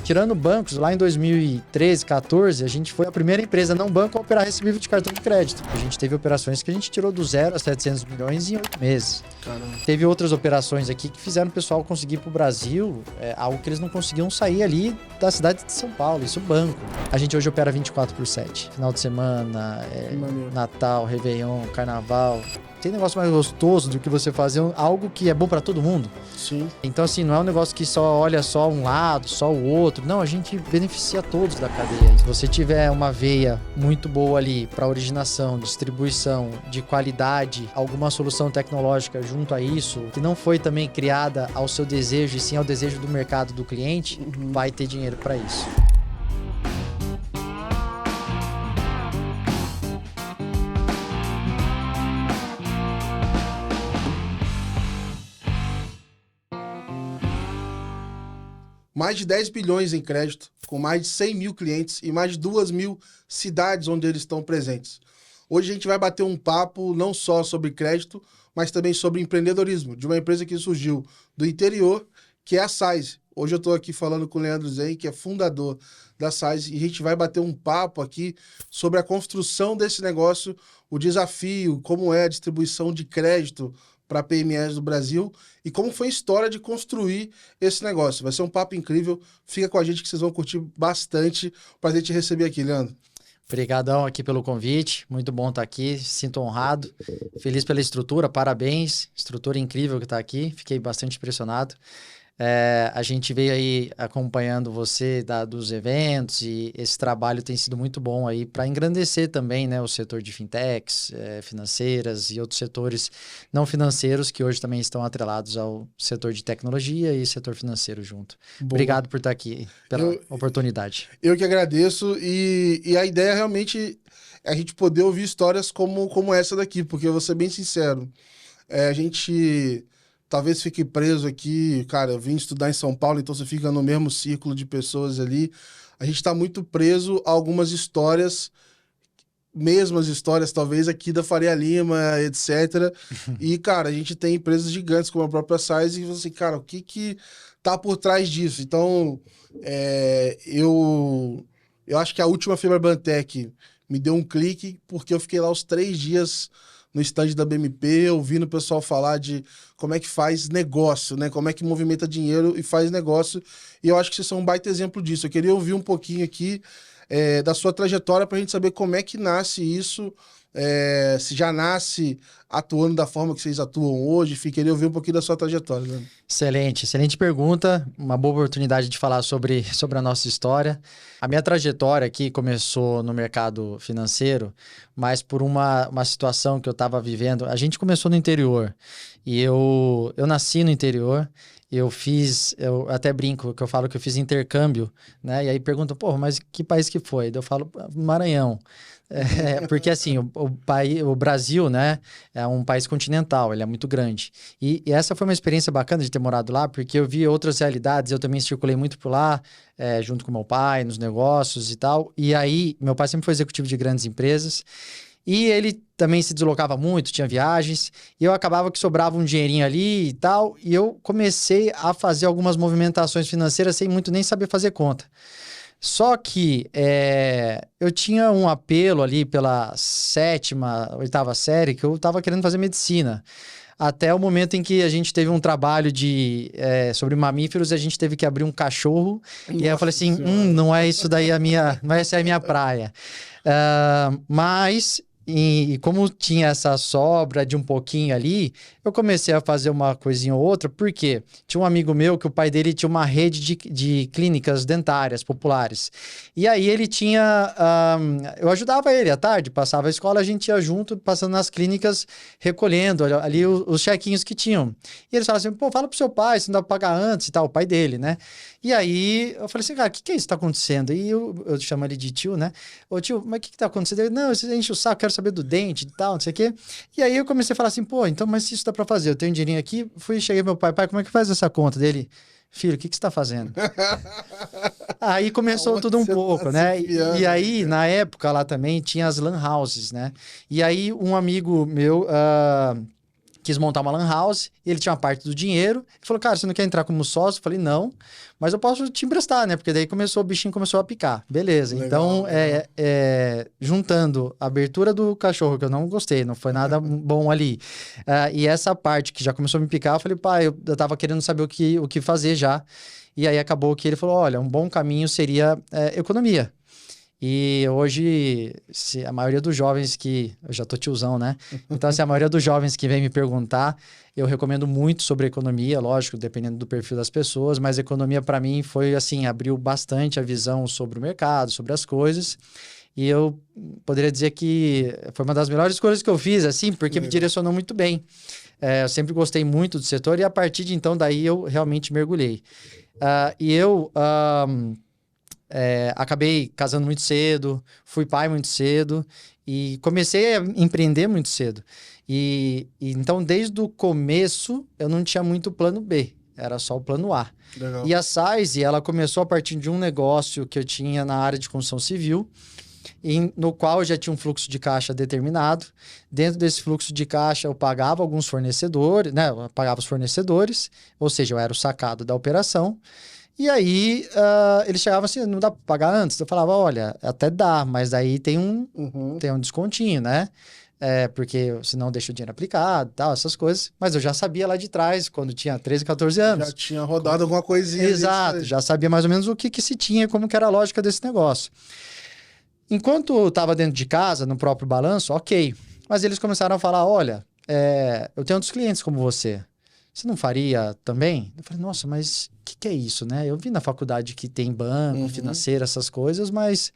tirando bancos, lá em 2013, 14, a gente foi a primeira empresa não banco a operar recebível de cartão de crédito. A gente teve operações que a gente tirou do 0 a 700 milhões em 8 meses. Caramba. Teve outras operações aqui que fizeram o pessoal conseguir ir pro Brasil, algo que eles não conseguiam sair ali da cidade de São Paulo, isso banco. A gente hoje opera 24/7. Final de semana, Natal, Réveillon, Carnaval. Tem negócio mais gostoso do que você fazer algo que é bom para todo mundo. Sim. Então, assim, não é um negócio que só olha só um lado, só o outro. Não, a gente beneficia todos da cadeia. Se você tiver uma veia muito boa ali para originação, distribuição, de qualidade, alguma solução tecnológica junto a isso, que não foi também criada ao seu desejo, e sim ao desejo do mercado do cliente, vai ter dinheiro para isso. Mais de 10 bilhões em crédito, com mais de 100 mil clientes e mais de 2 mil cidades onde eles estão presentes. Hoje a gente vai bater um papo não só sobre crédito, mas também sobre empreendedorismo, de uma empresa que surgiu do interior, que é a Size. Hoje eu estou aqui falando com o Leandro Zen, que é fundador da Size, e a gente vai bater um papo aqui sobre a construção desse negócio, o desafio, como é a distribuição de crédito para PMEs do Brasil e como foi a história de construir esse negócio. Vai ser um papo incrível. Fica com a gente que vocês vão curtir bastante. Prazer te receber aqui, Leandro. Obrigadão aqui pelo convite. Muito bom estar aqui. Sinto honrado. Feliz pela estrutura. Parabéns. Estrutura incrível que está aqui. Fiquei bastante impressionado. A gente veio aí acompanhando você dos eventos e esse trabalho tem sido muito bom aí para engrandecer também, né, o setor de fintechs, financeiras e outros setores não financeiros que hoje também estão atrelados ao setor de tecnologia e setor financeiro junto. Boa. Obrigado por estar aqui, pela oportunidade. Eu que agradeço e a ideia realmente é a gente poder ouvir histórias como essa daqui, porque eu vou ser bem sincero, a gente... Talvez fique preso aqui, cara, eu vim estudar em São Paulo, então você fica no mesmo círculo de pessoas ali. A gente está muito preso a algumas histórias, mesmas histórias, talvez, aqui da Faria Lima, etc. E, cara, a gente tem empresas gigantes como a própria Size e você, cara, o que tá por trás disso? Então, eu acho que a última Febraban-Tech me deu um clique, porque eu fiquei lá os 3 dias no stand da BMP, ouvindo o pessoal falar de como é que faz negócio, né? Como é que movimenta dinheiro e faz negócio. E eu acho que vocês são um baita exemplo disso. Eu queria ouvir um pouquinho aqui da sua trajetória para a gente saber como é que nasce isso, se já nasce atuando da forma que vocês atuam hoje. Enfim, queria ouvir um pouquinho da sua trajetória. Né? Excelente pergunta. Uma boa oportunidade de falar sobre a nossa história. A minha trajetória aqui começou no mercado financeiro, mas por uma situação que eu estava vivendo. A gente começou no interior e eu nasci no interior. Eu até brinco que eu falo que eu fiz intercâmbio, né? E aí perguntam, pô, mas que país que foi? Eu falo, Maranhão. Porque assim, o Brasil, né, é um país continental, ele é muito grande. E essa foi uma experiência bacana de ter morado lá, porque eu vi outras realidades, eu também circulei muito por lá, junto com meu pai, nos negócios e tal. E aí, meu pai sempre foi executivo de grandes empresas, e ele também se deslocava muito, tinha viagens, e eu acabava que sobrava um dinheirinho ali e tal, e eu comecei a fazer algumas movimentações financeiras sem muito nem saber fazer conta. Só que eu tinha um apelo ali pela 7ª, 8ª série, que eu estava querendo fazer medicina. Até o momento em que a gente teve um trabalho sobre mamíferos e a gente teve que abrir um cachorro. Nossa, e aí eu falei assim, não é isso daí não é essa a minha praia. Mas... E como tinha essa sobra de um pouquinho ali, eu comecei a fazer uma coisinha ou outra, porque tinha um amigo meu que o pai dele tinha uma rede de clínicas dentárias populares. E aí ele tinha... eu ajudava ele à tarde, passava a escola, a gente ia junto, passando nas clínicas, recolhendo ali os chequinhos que tinham. E eles falavam assim, pô, fala pro seu pai, se não dá pra pagar antes e tal, o pai dele, né? E aí eu falei assim, cara, o que é isso que tá acontecendo? E eu chamo ele de tio, né? Ô tio, mas o que tá acontecendo? Ele, não, você enche o saco, quero saber do dente e tal, não sei o quê. E aí eu comecei a falar assim, pô, então, mas isso dá pra fazer, eu tenho um dinheirinho aqui, cheguei pro meu pai, como é que faz essa conta dele? Filho, o que você tá fazendo? Aí começou tudo um pouco, né? E aí, na época, lá também tinha as lan houses, né? E aí um amigo meu... quis montar uma lan house, ele tinha uma parte do dinheiro, ele falou, cara, você não quer entrar como sócio? Eu falei, não, mas eu posso te emprestar, né? Porque daí o bichinho começou a picar. Beleza, Legal, então, legal. juntando a abertura do cachorro, que eu não gostei, não foi nada bom ali, e essa parte que já começou a me picar, eu falei, pai, eu tava querendo saber o que fazer já, e aí acabou que ele falou, olha, um bom caminho seria economia. E hoje, se a maioria dos jovens que... Eu já tô tiozão, né? Então, se a maioria dos jovens que vem me perguntar, eu recomendo muito sobre economia, lógico, dependendo do perfil das pessoas, mas economia para mim foi assim, abriu bastante a visão sobre o mercado, sobre as coisas. E eu poderia dizer que foi uma das melhores coisas que eu fiz, assim, porque me direcionou muito bem. Eu sempre gostei muito do setor e a partir de então, daí eu realmente mergulhei. Acabei casando muito cedo, fui pai muito cedo e comecei a empreender muito cedo. Então, desde o começo, eu não tinha muito plano B, era só o plano A. Legal. E a Size, ela começou a partir de um negócio que eu tinha na área de construção civil, no qual eu já tinha um fluxo de caixa determinado. Dentro desse fluxo de caixa, eu pagava alguns fornecedores, né? Eu pagava os fornecedores, ou seja, eu era o sacado da operação. E aí, eles chegavam assim, não dá para pagar antes? Eu falava, olha, até dá, mas aí tem um descontinho, né? Porque senão deixa o dinheiro aplicado, tal, essas coisas. Mas eu já sabia lá de trás, quando tinha 13, 14 anos. Já tinha rodado alguma coisinha. Exato, já sabia mais ou menos o que se tinha, como que era a lógica desse negócio. Enquanto eu estava dentro de casa, no próprio balanço, ok. Mas eles começaram a falar, olha, eu tenho outros clientes como você. Você não faria também? Eu falei, nossa, mas o que é isso, né? Eu vi na faculdade que tem banco, financeiro, essas coisas, mas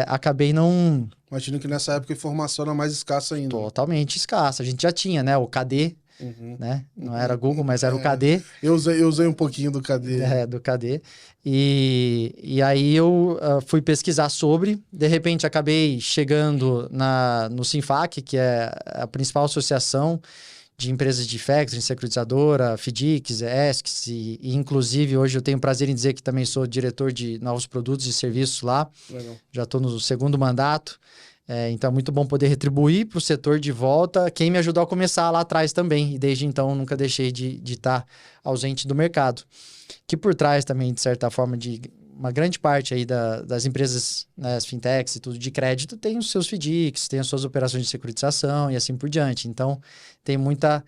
acabei não... Imagino que nessa época a informação era mais escassa ainda. Totalmente escassa. A gente já tinha, né? O KD, né? Não era Google, mas era o KD. Eu usei um pouquinho do KD. Do KD. E aí eu fui pesquisar sobre. De repente, acabei chegando no Sinfac, que é a principal associação de empresas de factoring, securitizadora, FDICs, ESCs, e inclusive hoje eu tenho o prazer em dizer que também sou diretor de novos produtos e serviços lá. Legal. Já estou no segundo mandato, então é muito bom poder retribuir para o setor de volta quem me ajudou a começar lá atrás também, e desde então nunca deixei de estar ausente do mercado. Que por trás também, de certa forma, de uma grande parte aí das empresas, né, as fintechs e tudo de crédito, tem os seus FDICs, tem as suas operações de securitização e assim por diante. Então, tem muita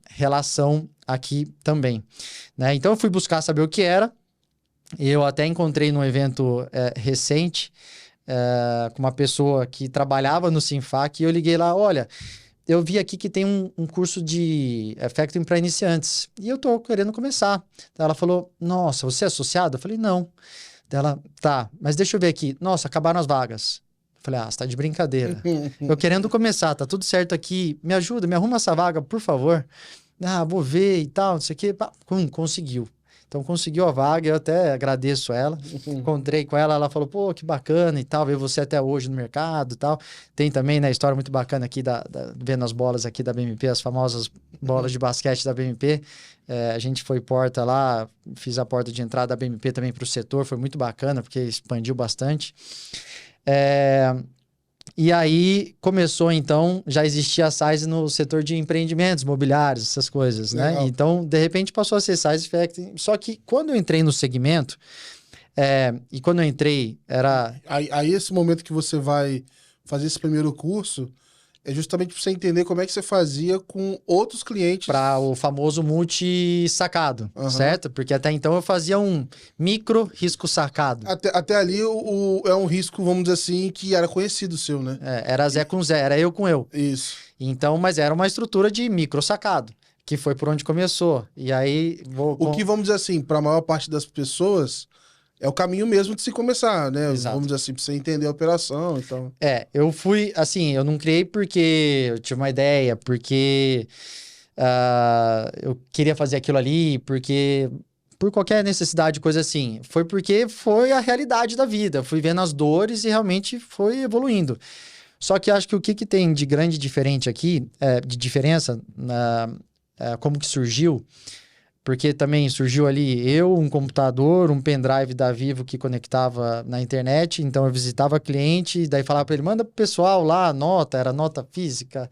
relação aqui também. Né? Então, eu fui buscar saber o que era. Eu até encontrei num evento recente com uma pessoa que trabalhava no Sinfac e eu liguei lá, olha... Eu vi aqui que tem um curso de factoring para iniciantes. E eu tô querendo começar. Ela falou, nossa, você é associado? Eu falei, não. Ela, tá, mas deixa eu ver aqui. Nossa, acabaram as vagas. Eu falei, você tá de brincadeira. Eu querendo começar, tá tudo certo aqui. Me ajuda, me arruma essa vaga, por favor. Vou ver e tal, não sei o quê. Conseguiu. Então, conseguiu a vaga, eu até agradeço ela. Encontrei com ela, ela falou, pô, que bacana e tal, ver você até hoje no mercado e tal. Tem também, né, história muito bacana aqui, vendo as bolas aqui da BMP, as famosas bolas de basquete da BMP. A gente foi porta lá, fiz a porta de entrada da BMP também para o setor, foi muito bacana, porque expandiu bastante. E aí começou, então, já existia a Size no setor de empreendimentos imobiliários, essas coisas, Legal. né? Então, de repente, passou a ser Size Factoring. Só que quando eu entrei no segmento, e quando eu entrei, era... Aí esse momento que você vai fazer esse primeiro curso, é justamente para você entender como é que você fazia com outros clientes. Para o famoso multi-sacado, certo? Porque até então eu fazia um micro risco sacado. Até ali é um risco, vamos dizer assim, que era conhecido seu, né? Era Zé com Zé, era eu com eu. Isso. Então, mas era uma estrutura de micro sacado, que foi por onde começou. E aí... O que, vamos dizer assim, para a maior parte das pessoas... É o caminho mesmo de se começar, né? Exato. Vamos dizer assim, pra você entender a operação, então... Eu fui, assim, eu não criei porque eu tinha uma ideia, porque eu queria fazer aquilo ali, porque... Por qualquer necessidade, coisa assim. Foi porque foi a realidade da vida. Fui vendo as dores e realmente foi evoluindo. Só que acho que o que tem de grande diferente aqui, de diferença, como que surgiu... porque também surgiu ali um computador, um pendrive da Vivo que conectava na internet, então eu visitava cliente, daí falava para ele, manda pro pessoal lá a nota, era nota física,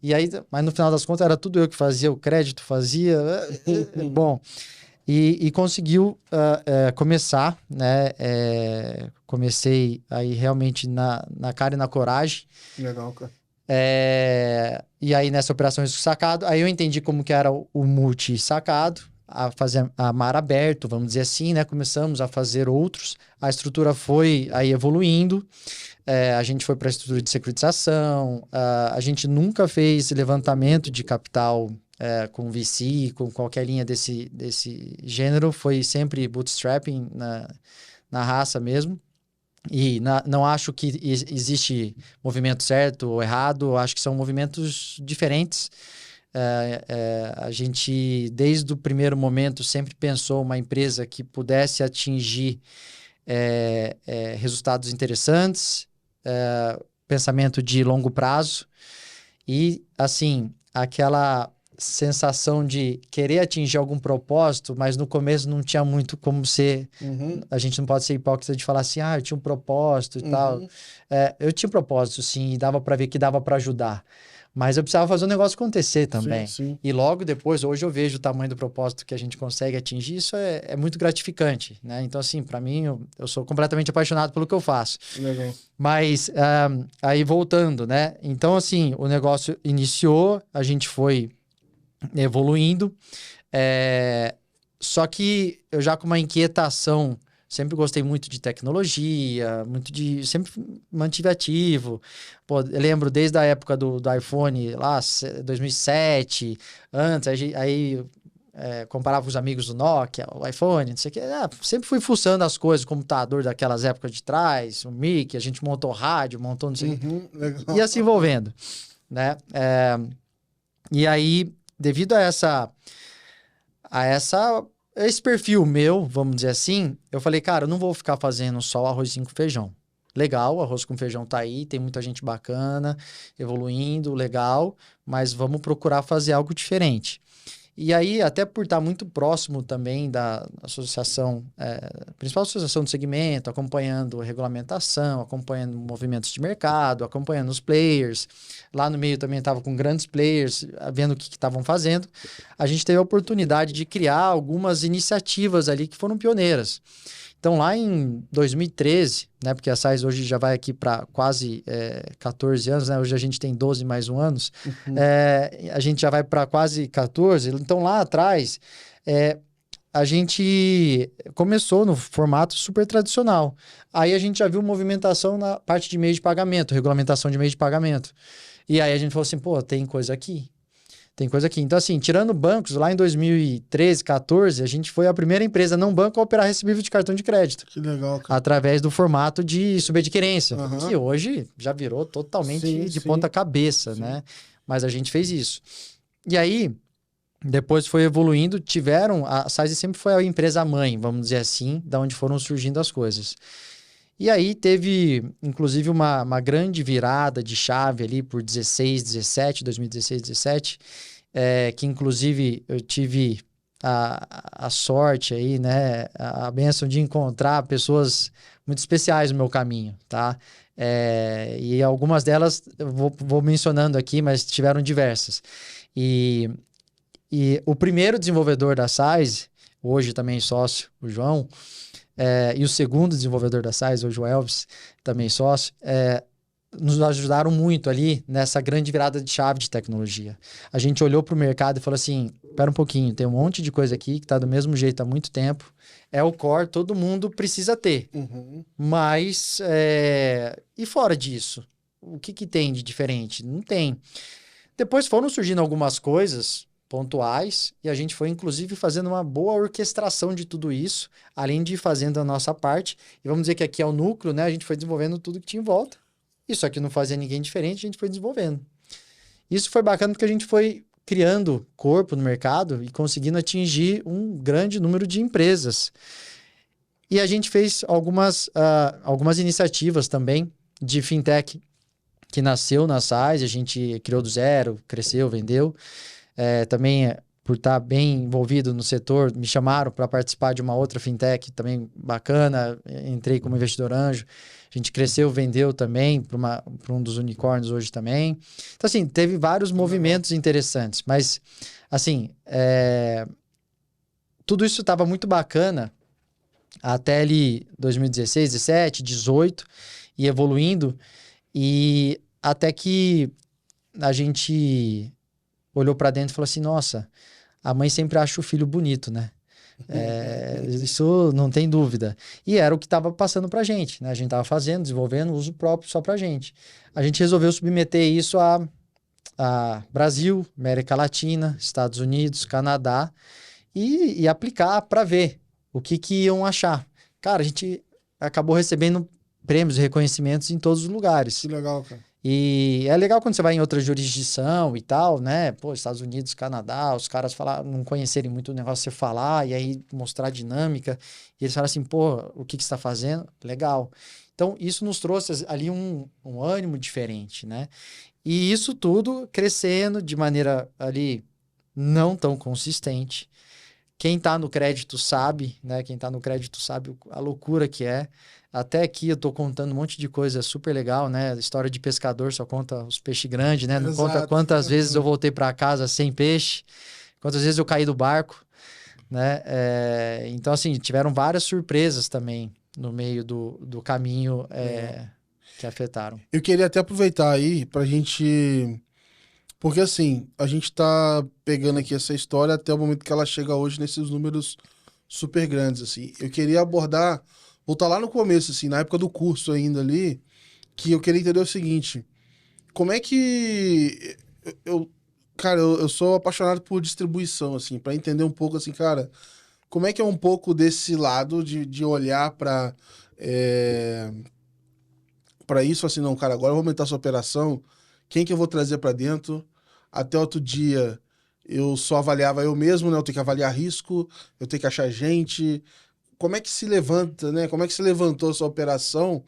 e aí, mas no final das contas era tudo eu que fazia, o crédito fazia, bom, e conseguiu começar, né, comecei aí realmente na cara e na coragem. Legal, cara. E aí nessa operação risco sacado, aí eu entendi como que era o multi-sacado, a fazer a mar aberto, vamos dizer assim, né? Começamos a fazer outros, a estrutura foi aí evoluindo, a gente foi para a estrutura de securitização, a gente nunca fez levantamento de capital com VC, com qualquer linha desse gênero, foi sempre bootstrapping na raça mesmo. E não acho que existe movimento certo ou errado, acho que são movimentos diferentes. A gente, desde o primeiro momento, sempre pensou uma empresa que pudesse atingir resultados interessantes, pensamento de longo prazo e, assim, aquela sensação de querer atingir algum propósito, mas no começo não tinha muito como ser... A gente não pode ser hipócrita de falar assim, eu tinha um propósito e tal. Eu tinha um propósito, sim, e dava para ver que dava para ajudar. Mas eu precisava fazer o negócio acontecer também. Sim. E logo depois, hoje eu vejo o tamanho do propósito que a gente consegue atingir, isso é muito gratificante, né? Então, assim, para mim, eu sou completamente apaixonado pelo que eu faço. Legal. Mas, aí voltando, né? Então, assim, o negócio iniciou, a gente foi evoluindo, só que eu já com uma inquietação, sempre gostei muito de tecnologia, sempre mantive ativo. Pô, eu lembro desde a época do iPhone, lá, 2007, antes, aí comparava com os amigos do Nokia, o iPhone, não sei o que. Sempre fui fuçando as coisas, computador daquelas épocas de trás, o Mickey, a gente montou rádio, montou não sei o que. Legal. Ia se envolvendo, né? E aí, devido a esse perfil meu, vamos dizer assim, eu falei, cara, eu não vou ficar fazendo só arrozinho com feijão. Legal, arroz com feijão tá aí, tem muita gente bacana, evoluindo, legal, mas vamos procurar fazer algo diferente. E aí, até por estar muito próximo também da associação, principal associação do segmento, acompanhando regulamentação, acompanhando movimentos de mercado, acompanhando os players. Lá no meio também estava com grandes players, vendo o que estavam fazendo. A gente teve a oportunidade de criar algumas iniciativas ali que foram pioneiras. Então, lá em 2013, né, porque a SAIS hoje já vai aqui para quase 14 anos, né? Hoje a gente tem 12 mais 1 anos. A gente já vai para quase 14. Então, lá atrás, a gente começou no formato super tradicional. Aí a gente já viu movimentação na parte de meio de pagamento, regulamentação de meio de pagamento. E aí a gente falou assim, pô, tem coisa aqui. Tem coisa aqui. Então, assim, tirando bancos, lá em 2013, 14, a gente foi a primeira empresa não banco a operar recebível de cartão de crédito. Que legal, cara. Através do formato de subadquirência, que hoje já virou totalmente de ponta cabeça, né? Mas a gente fez isso. E aí, depois foi evoluindo, a SAIS sempre foi a empresa mãe, vamos dizer assim, da onde foram surgindo as coisas. E aí teve, inclusive, uma grande virada de chave ali por 2016, 17, que inclusive eu tive a sorte aí, né, a bênção de encontrar pessoas muito especiais no meu caminho, tá? E algumas delas eu vou mencionando aqui, mas tiveram diversas. E o primeiro desenvolvedor da SAIS, hoje também sócio, o João, e o segundo desenvolvedor da SAIS, hoje o Elvis, também sócio, nos ajudaram muito ali nessa grande virada de chave de tecnologia. A gente olhou para o mercado e falou assim, espera um pouquinho, tem um monte de coisa aqui que está do mesmo jeito há muito tempo, é o core, todo mundo precisa ter. Mas, e fora disso? O que tem de diferente? Não tem. Depois foram surgindo algumas coisas pontuais, e a gente foi, inclusive, fazendo uma boa orquestração de tudo isso, além de fazendo a nossa parte. E vamos dizer que aqui é o núcleo, né? A gente foi desenvolvendo tudo que tinha em volta. Isso aqui não fazia ninguém diferente, a gente foi desenvolvendo. Isso foi bacana porque a gente foi criando corpo no mercado e conseguindo atingir um grande número de empresas. E a gente fez algumas iniciativas também de fintech que nasceu na SAIS, a gente criou do zero, cresceu, vendeu. Também por estar bem envolvido no setor, me chamaram para participar de uma outra fintech também bacana, entrei como investidor anjo, a gente cresceu, vendeu também para um dos unicórnios hoje também. Então, assim, teve vários movimentos interessantes, mas, assim, tudo isso estava muito bacana até ali 2016, 17, 18, e evoluindo, e até que a gente olhou para dentro e falou assim, nossa, a mãe sempre acha o filho bonito, né? Isso não tem dúvida. E era o que estava passando para a gente, né? A gente estava fazendo, desenvolvendo uso próprio só para a gente. A gente resolveu submeter isso a Brasil, América Latina, Estados Unidos, Canadá e aplicar para ver o que iam achar. Cara, a gente acabou recebendo prêmios e reconhecimentos em todos os lugares. Que legal, cara. E é legal quando você vai em outra jurisdição e tal, né? Pô, Estados Unidos, Canadá, os caras não conhecerem muito o negócio você falar e aí mostrar a dinâmica. E eles falam assim, pô, o que você está fazendo? Legal. Então, isso nos trouxe ali um ânimo diferente, né? E isso tudo crescendo de maneira ali não tão consistente. Quem está no crédito sabe, né? Quem está no crédito sabe a loucura que é. Até aqui eu tô contando um monte de coisa super legal, né? História de pescador só conta os peixes grandes, né? Não conta quantas vezes eu voltei para casa sem peixe, quantas vezes eu caí do barco, né? Então, assim, tiveram várias surpresas também no meio do caminho que afetaram. Eu queria até aproveitar aí pra gente... Porque, assim, a gente tá pegando aqui essa história até o momento que ela chega hoje nesses números super grandes, assim. Eu queria abordar... Voltar lá no começo, assim, na época do curso ainda ali, que eu queria entender o seguinte, como é que... Cara, eu sou apaixonado por distribuição, assim, para entender um pouco, assim, cara, como é que é um pouco desse lado de olhar para isso, assim, não, cara, agora eu vou aumentar essa operação, quem que eu vou trazer para dentro? Até outro dia eu só avaliava eu mesmo, né? Eu tenho que avaliar risco, eu tenho que achar gente... Como é que se levanta, né? Como é que se levantou essa operação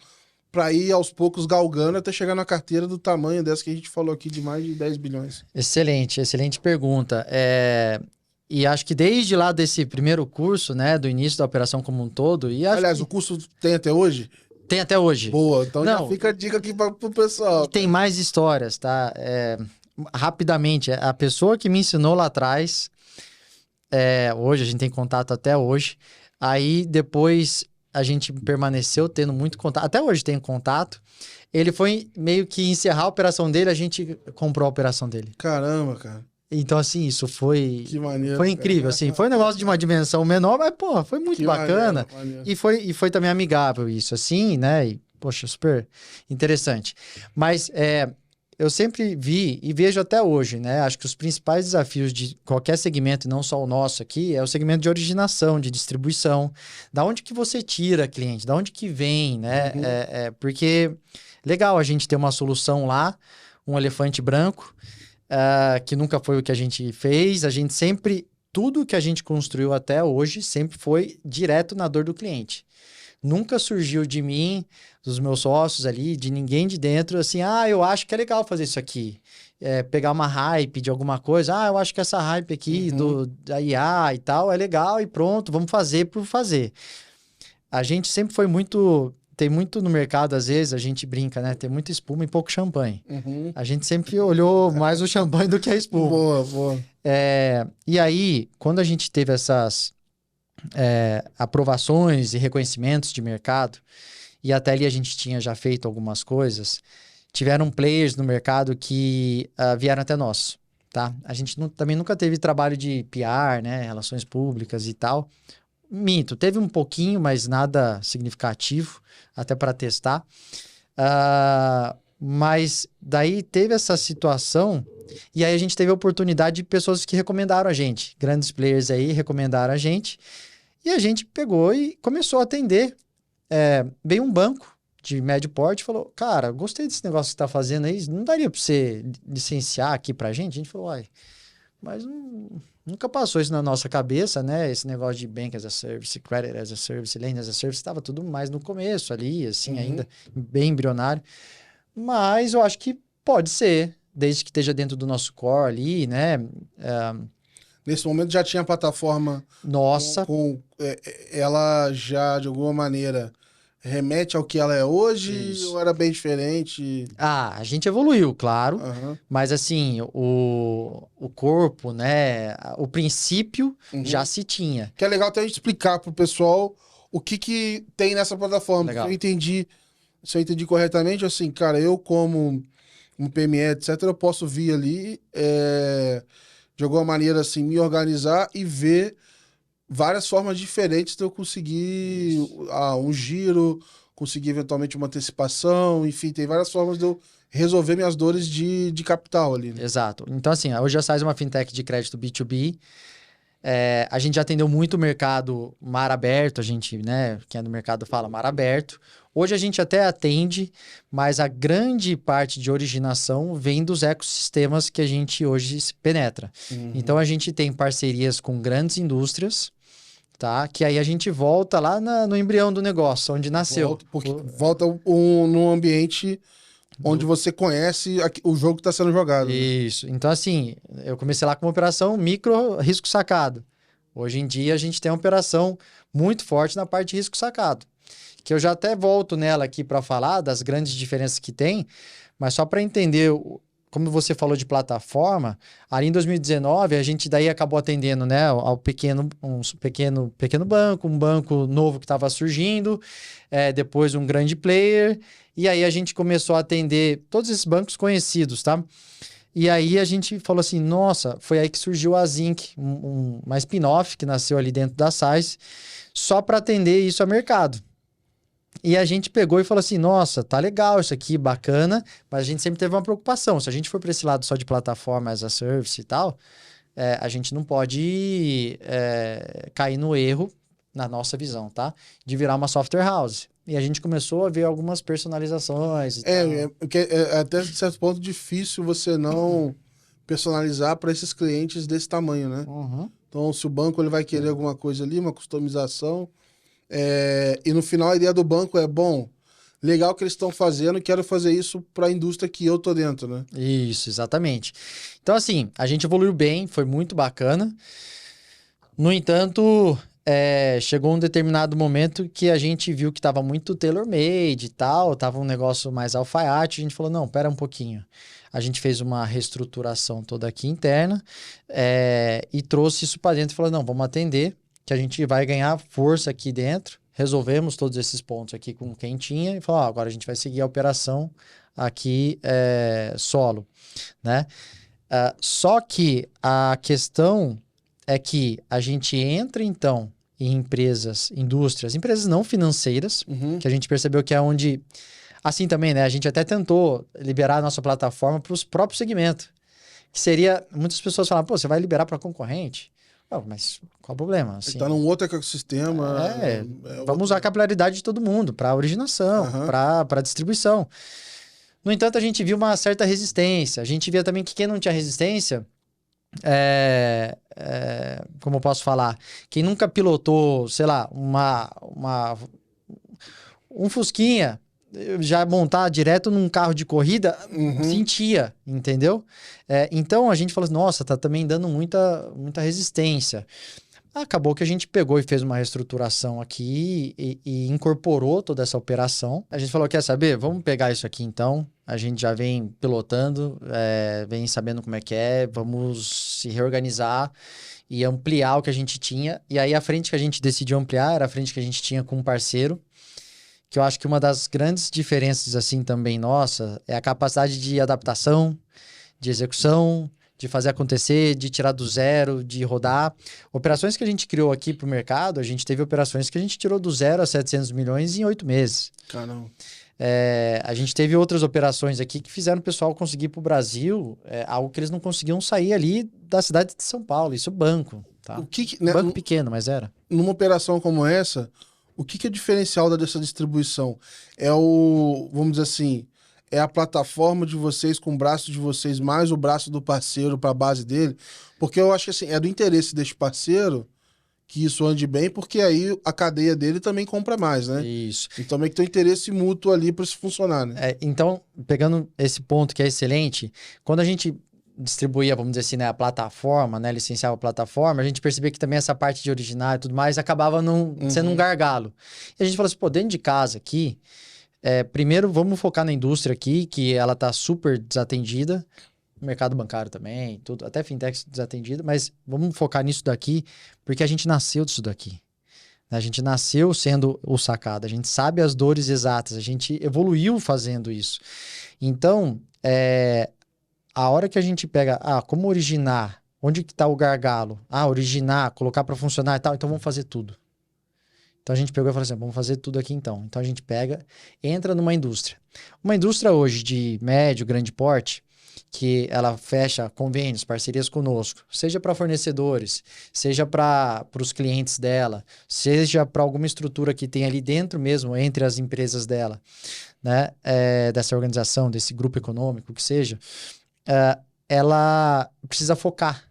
para ir aos poucos galgando até chegar na carteira do tamanho dessa que a gente falou aqui de mais de 10 bilhões? Excelente pergunta. E acho que desde lá desse primeiro curso, né, do início da operação como um todo... Aliás, o curso tem até hoje? Tem até hoje. Boa, então já fica a dica aqui pro pessoal. E tem mais histórias, tá? Rapidamente, a pessoa que me ensinou lá atrás, hoje a gente tem contato até hoje... Aí, depois, a gente permaneceu tendo muito contato. Até hoje tem contato. Ele foi meio que encerrar a operação dele, a gente comprou a operação dele. Caramba, cara. Então, assim, isso foi... Que maneiro. Foi incrível, assim. Foi um negócio de uma dimensão menor, mas, pô, foi muito bacana. Maneiro. E foi também amigável isso, assim, né? E, poxa, super interessante. Mas, eu sempre vi e vejo até hoje, né? Acho que os principais desafios de qualquer segmento, e não só o nosso aqui, é o segmento de originação, de distribuição. Da onde que você tira cliente? Da onde que vem, né? Uhum. Porque legal a gente ter uma solução lá, um elefante branco, que nunca foi o que a gente fez. A gente sempre, tudo que a gente construiu até hoje, sempre foi direto na dor do cliente. Nunca surgiu de mim, dos meus sócios ali, de ninguém de dentro, assim, eu acho que é legal fazer isso aqui. Pegar uma hype de alguma coisa, eu acho que essa hype aqui da IA e tal é legal e pronto, vamos fazer por fazer. A gente sempre foi muito... Tem muito no mercado, às vezes, a gente brinca, né? Tem muita espuma e pouco champanhe. Uhum. A gente sempre olhou mais o champanhe do que a espuma. Boa. E aí, quando a gente teve essas... aprovações e reconhecimentos de mercado, e até ali a gente tinha já feito algumas coisas, tiveram players no mercado que vieram até nós, tá? A gente também nunca teve trabalho de PR, né? Relações públicas e tal. Minto, teve um pouquinho, mas nada significativo, até para testar. Mas daí teve essa situação, e aí a gente teve a oportunidade de pessoas que recomendaram a gente, grandes players aí recomendaram a gente, e a gente pegou e começou a atender. Veio um banco de médio porte e falou, cara, gostei desse negócio que você tá fazendo aí, não daria para você licenciar aqui pra gente? A gente falou, mas nunca passou isso na nossa cabeça, né? Esse negócio de Bank as a Service, Credit as a Service, Lending as a Service, estava tudo mais no começo ali, assim, ainda bem embrionário. Mas eu acho que pode ser, desde que esteja dentro do nosso core ali, né? Nesse momento já tinha a plataforma Nossa, ela já, de alguma maneira, remete ao que ela é hoje isso. ou era bem diferente? A gente evoluiu, claro, Aham. mas assim, o corpo, né, o princípio já Uhum. se tinha. Que é legal até a gente explicar pro pessoal o que que tem nessa plataforma. Porque Legal. se eu entendi corretamente, assim, cara, eu como um PME, etc., eu posso vir ali, de alguma maneira, assim, me organizar e ver várias formas diferentes de eu conseguir Isso. um giro, conseguir eventualmente uma antecipação, enfim, tem várias formas de eu resolver minhas dores de capital ali, né? Exato. Então, assim, hoje a Sais é uma fintech de crédito B2B. A gente já atendeu muito o mercado mar aberto, a gente, né, quem é do mercado fala mar aberto. Hoje a gente até atende, mas a grande parte de originação vem dos ecossistemas que a gente hoje se penetra. Então Uhum. a gente tem parcerias com grandes indústrias, tá? Que aí a gente volta lá no embrião do negócio, onde nasceu. Volta num ambiente onde Do- você conhece o jogo que está sendo jogado, né? Isso. Então, assim, eu comecei lá com uma operação micro risco sacado. Hoje em dia a gente tem uma operação muito forte na parte de risco sacado, que eu já até volto nela aqui para falar das grandes diferenças que tem, mas só para entender, como você falou de plataforma, ali em 2019 a gente daí acabou atendendo, né, ao pequeno banco, um banco novo que estava surgindo, depois um grande player, e aí a gente começou a atender todos esses bancos conhecidos, tá? E aí a gente falou assim, nossa, foi aí que surgiu a Zinc, uma spin-off que nasceu ali dentro da Sais, só para atender isso a mercado. E a gente pegou e falou assim, nossa, tá legal isso aqui, bacana, mas a gente sempre teve uma preocupação. Se a gente for para esse lado só de plataforma as a service e tal, a gente não pode cair no erro, na nossa visão, tá? De virar uma software house. E a gente começou a ver algumas personalizações e tal. Porque é até certo ponto difícil você não personalizar para esses clientes desse tamanho, né? Uhum. Então, se o banco ele vai querer alguma coisa ali, uma customização, e no final a ideia do banco é, bom, legal que eles estão fazendo, quero fazer isso para a indústria que eu tô dentro, né? Isso, exatamente. Então, assim, a gente evoluiu bem, foi muito bacana. No entanto, chegou um determinado momento que a gente viu que estava muito tailor-made e tal, tava um negócio mais alfaiate, a gente falou, não, pera um pouquinho. A gente fez uma reestruturação toda aqui interna, e trouxe isso para dentro e falou, não, vamos atender, que a gente vai ganhar força aqui dentro. Resolvemos todos esses pontos aqui com quem tinha e falou, agora a gente vai seguir a operação aqui solo, né? Só que a questão é que a gente entra, então, em indústrias, empresas não financeiras, Uhum. que a gente percebeu que é onde... Assim também, né? A gente até tentou liberar a nossa plataforma para os próprios segmentos. Que seria... Muitas pessoas falam, pô, você vai liberar para concorrente? Oh, mas qual o problema? Ele tá Assim, num outro ecossistema. vamos usar a capilaridade de todo mundo para originação, Aham. para distribuição. No entanto, a gente viu uma certa resistência. A gente via também que quem não tinha resistência, como eu posso falar, quem nunca pilotou, sei lá, um Fusquinha, já montar direto num carro de corrida, Uhum. sentia, entendeu? Então a gente falou assim, nossa, tá também dando muita resistência. Acabou que a gente pegou e fez uma reestruturação aqui e incorporou toda essa operação. A gente falou, quer saber? Vamos pegar isso aqui então. A gente já vem pilotando, vem sabendo como é que é, vamos se reorganizar e ampliar o que a gente tinha. E aí a frente que a gente decidiu ampliar era a frente que a gente tinha com um parceiro, que eu acho que uma das grandes diferenças assim também nossa é a capacidade de adaptação, de execução, de fazer acontecer, de tirar do zero, de rodar. Operações que a gente criou aqui para o mercado, a gente teve operações que a gente tirou do zero a 700 milhões em 8 meses. Caramba. A gente teve outras operações aqui que fizeram o pessoal conseguir para o Brasil algo que eles não conseguiam sair ali da cidade de São Paulo. Isso banco, tá? Né, Banco pequeno, mas era. numa operação como essa, o que é diferencial dessa distribuição? Vamos dizer assim, é a plataforma de vocês com o braço de vocês mais o braço do parceiro para a base dele? Porque eu acho que assim, é do interesse deste parceiro que isso ande bem, porque aí a cadeia dele também compra mais, né? Isso. Então meio que tem um interesse mútuo ali para isso funcionar, né? Então, pegando esse ponto que é excelente, quando a gente distribuía, vamos dizer assim, né, a plataforma, né, licenciava a plataforma, a gente percebia que também essa parte de originar e tudo mais acabava sendo um gargalo. E a gente falou assim, pô, dentro de casa aqui, primeiro vamos focar na indústria aqui, que ela tá super desatendida, mercado bancário também, tudo, até fintech desatendida, mas vamos focar nisso daqui, porque a gente nasceu disso daqui. A gente nasceu sendo o sacado, a gente sabe as dores exatas, a gente evoluiu fazendo isso. Então, a hora que a gente pega, como originar, onde que tá o gargalo? Originar, colocar para funcionar e tal, então vamos fazer tudo. Então a gente pegou e falou assim, vamos fazer tudo aqui então. Então a gente pega, entra numa indústria. Uma indústria hoje de médio, grande porte, que ela fecha convênios, parcerias conosco, seja para fornecedores, seja para os clientes dela, seja para alguma estrutura que tem ali dentro mesmo, entre as empresas dela, né? Dessa organização, desse grupo econômico, que seja, ela precisa focar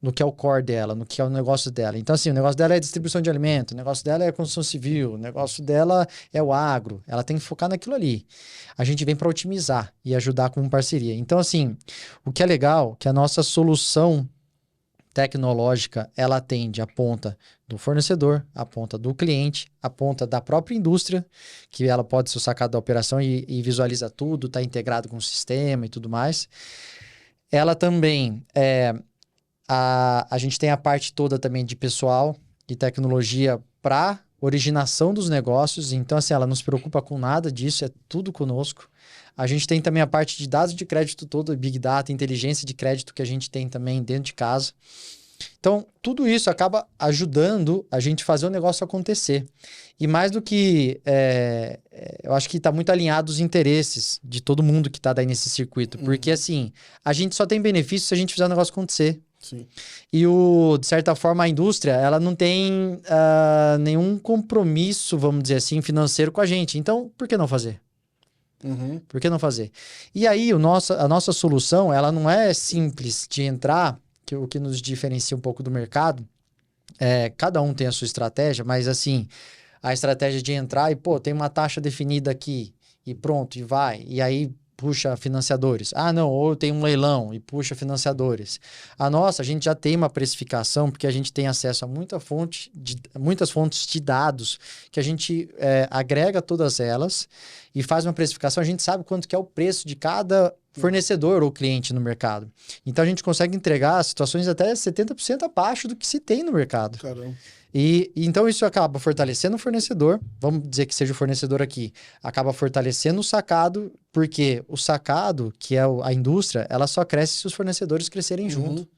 no que é o core dela, no que é o negócio dela. Então, assim, o negócio dela é distribuição de alimento, o negócio dela é construção civil, o negócio dela é o agro. Ela tem que focar naquilo ali. A gente vem para otimizar e ajudar com parceria. Então, assim, o que é legal, que a nossa solução tecnológica, ela atende a ponta do fornecedor, a ponta do cliente, a ponta da própria indústria, que ela pode ser sacada da operação e visualiza tudo, está integrado com o sistema e tudo mais. Ela também a gente tem a parte toda também de pessoal e tecnologia para originação dos negócios. Então, assim, ela não se preocupa com nada disso, é tudo conosco. A gente tem também a parte de dados de crédito todo, Big Data, inteligência de crédito que a gente tem também dentro de casa. Então, tudo isso acaba ajudando a gente fazer o negócio acontecer. E mais do que... eu acho que está muito alinhado os interesses de todo mundo que está daí nesse circuito. Porque, assim, a gente só tem benefício se a gente fizer o negócio acontecer. Sim. E, de certa forma, a indústria, ela não tem nenhum compromisso, vamos dizer assim, financeiro com a gente. Então, por que não fazer? Por que não fazer? E aí, a nossa solução, ela não é simples de entrar, que o que nos diferencia um pouco do mercado. Cada um tem a sua estratégia, mas assim, a estratégia de entrar e, tem uma taxa definida aqui, e pronto, e vai. E aí, puxa financiadores. Não, ou tem um leilão e puxa financiadores. A gente já tem uma precificação, porque a gente tem acesso a muitas fontes de dados, que a gente agrega todas elas e faz uma precificação. A gente sabe quanto que é o preço de cada fornecedor ou cliente no mercado. Então, a gente consegue entregar situações até 70% abaixo do que se tem no mercado. Caramba. E então isso acaba fortalecendo o fornecedor, vamos dizer que seja o fornecedor aqui, acaba fortalecendo o sacado, porque o sacado, que é a indústria, ela só cresce se os fornecedores crescerem junto.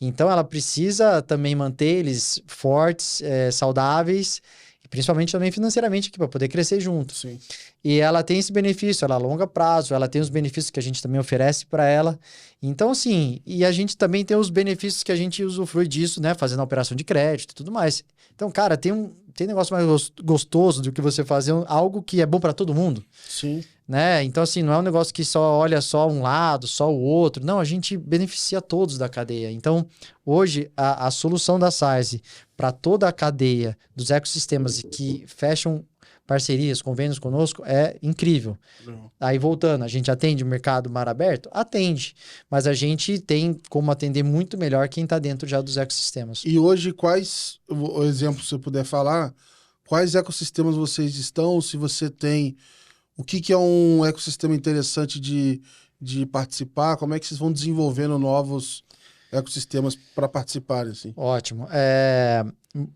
Então ela precisa também manter eles fortes, saudáveis, e principalmente também financeiramente aqui, para poder crescer junto. Sim. E ela tem esse benefício, ela é a longo prazo, ela tem os benefícios que a gente também oferece para ela. Então, assim, e a gente também tem os benefícios que a gente usufrui disso, né? Fazendo a operação de crédito e tudo mais. Então, cara, tem negócio mais gostoso do que você fazer algo que é bom para todo mundo. Sim. Né? Então, assim, não é um negócio que só olha só um lado, só o outro. Não, a gente beneficia todos da cadeia. Então, hoje, a solução da Size para toda a cadeia dos ecossistemas que fecham parcerias, convênios conosco, é incrível. Aí, voltando, a gente atende o mercado mar aberto? Atende. Mas a gente tem como atender muito melhor quem está dentro já dos ecossistemas. E hoje, quais, o exemplo, se você puder falar, quais ecossistemas vocês estão, se você tem... O que é um ecossistema interessante de participar? Como é que vocês vão desenvolvendo novos ecossistemas para participarem? Assim? Ótimo.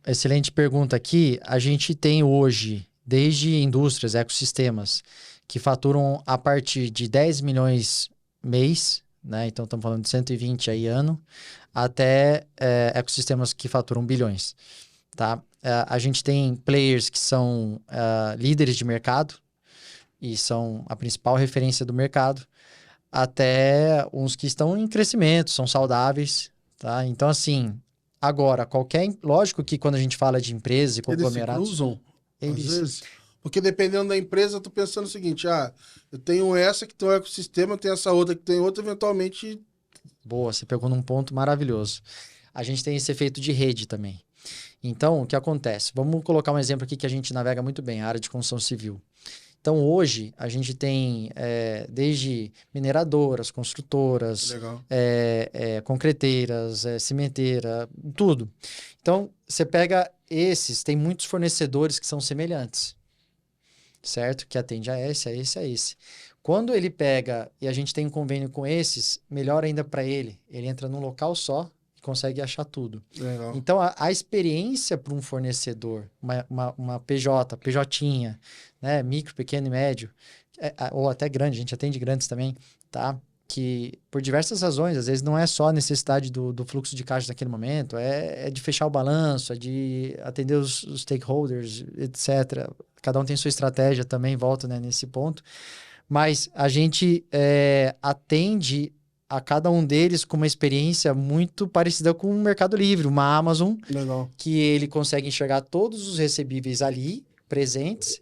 Excelente pergunta aqui. A gente tem hoje, desde indústrias, ecossistemas, que faturam a partir de 10 milhões mês, né? Então estamos falando de 120 aí ano, até ecossistemas que faturam bilhões. Tá? A gente tem players que são líderes de mercado, e são a principal referência do mercado, até uns que estão em crescimento, são saudáveis, tá? Então, assim, agora, lógico que quando a gente fala de empresas e conglomerados... Eles se cruzam, às vezes? Porque dependendo da empresa, eu tô pensando o seguinte, eu tenho essa que tem um ecossistema, eu tenho essa outra que tem outra, eventualmente... Boa, você pegou num ponto maravilhoso. A gente tem esse efeito de rede também. Então, o que acontece? Vamos colocar um exemplo aqui que a gente navega muito bem, a área de construção civil. Então, hoje, a gente tem desde mineradoras, construtoras, Legal. concreteiras, cimenteira, tudo. Então, você pega esses, tem muitos fornecedores que são semelhantes, certo? Que atende a esse, a esse, a esse. Quando ele pega e a gente tem um convênio com esses, melhor ainda para ele. Ele entra num local só e consegue achar tudo. Legal. Então, a experiência para um fornecedor, uma PJ, PJinha, né? Micro, pequeno e médio, ou até grande, a gente atende grandes também, tá? Que por diversas razões, às vezes não é só a necessidade do fluxo de caixa naquele momento, é de fechar o balanço, é de atender os stakeholders, etc. Cada um tem sua estratégia também, volta, né, nesse ponto. Mas a gente atende a cada um deles com uma experiência muito parecida com o Mercado Livre, uma Amazon, Legal. que ele consegue enxergar todos os recebíveis ali, presentes,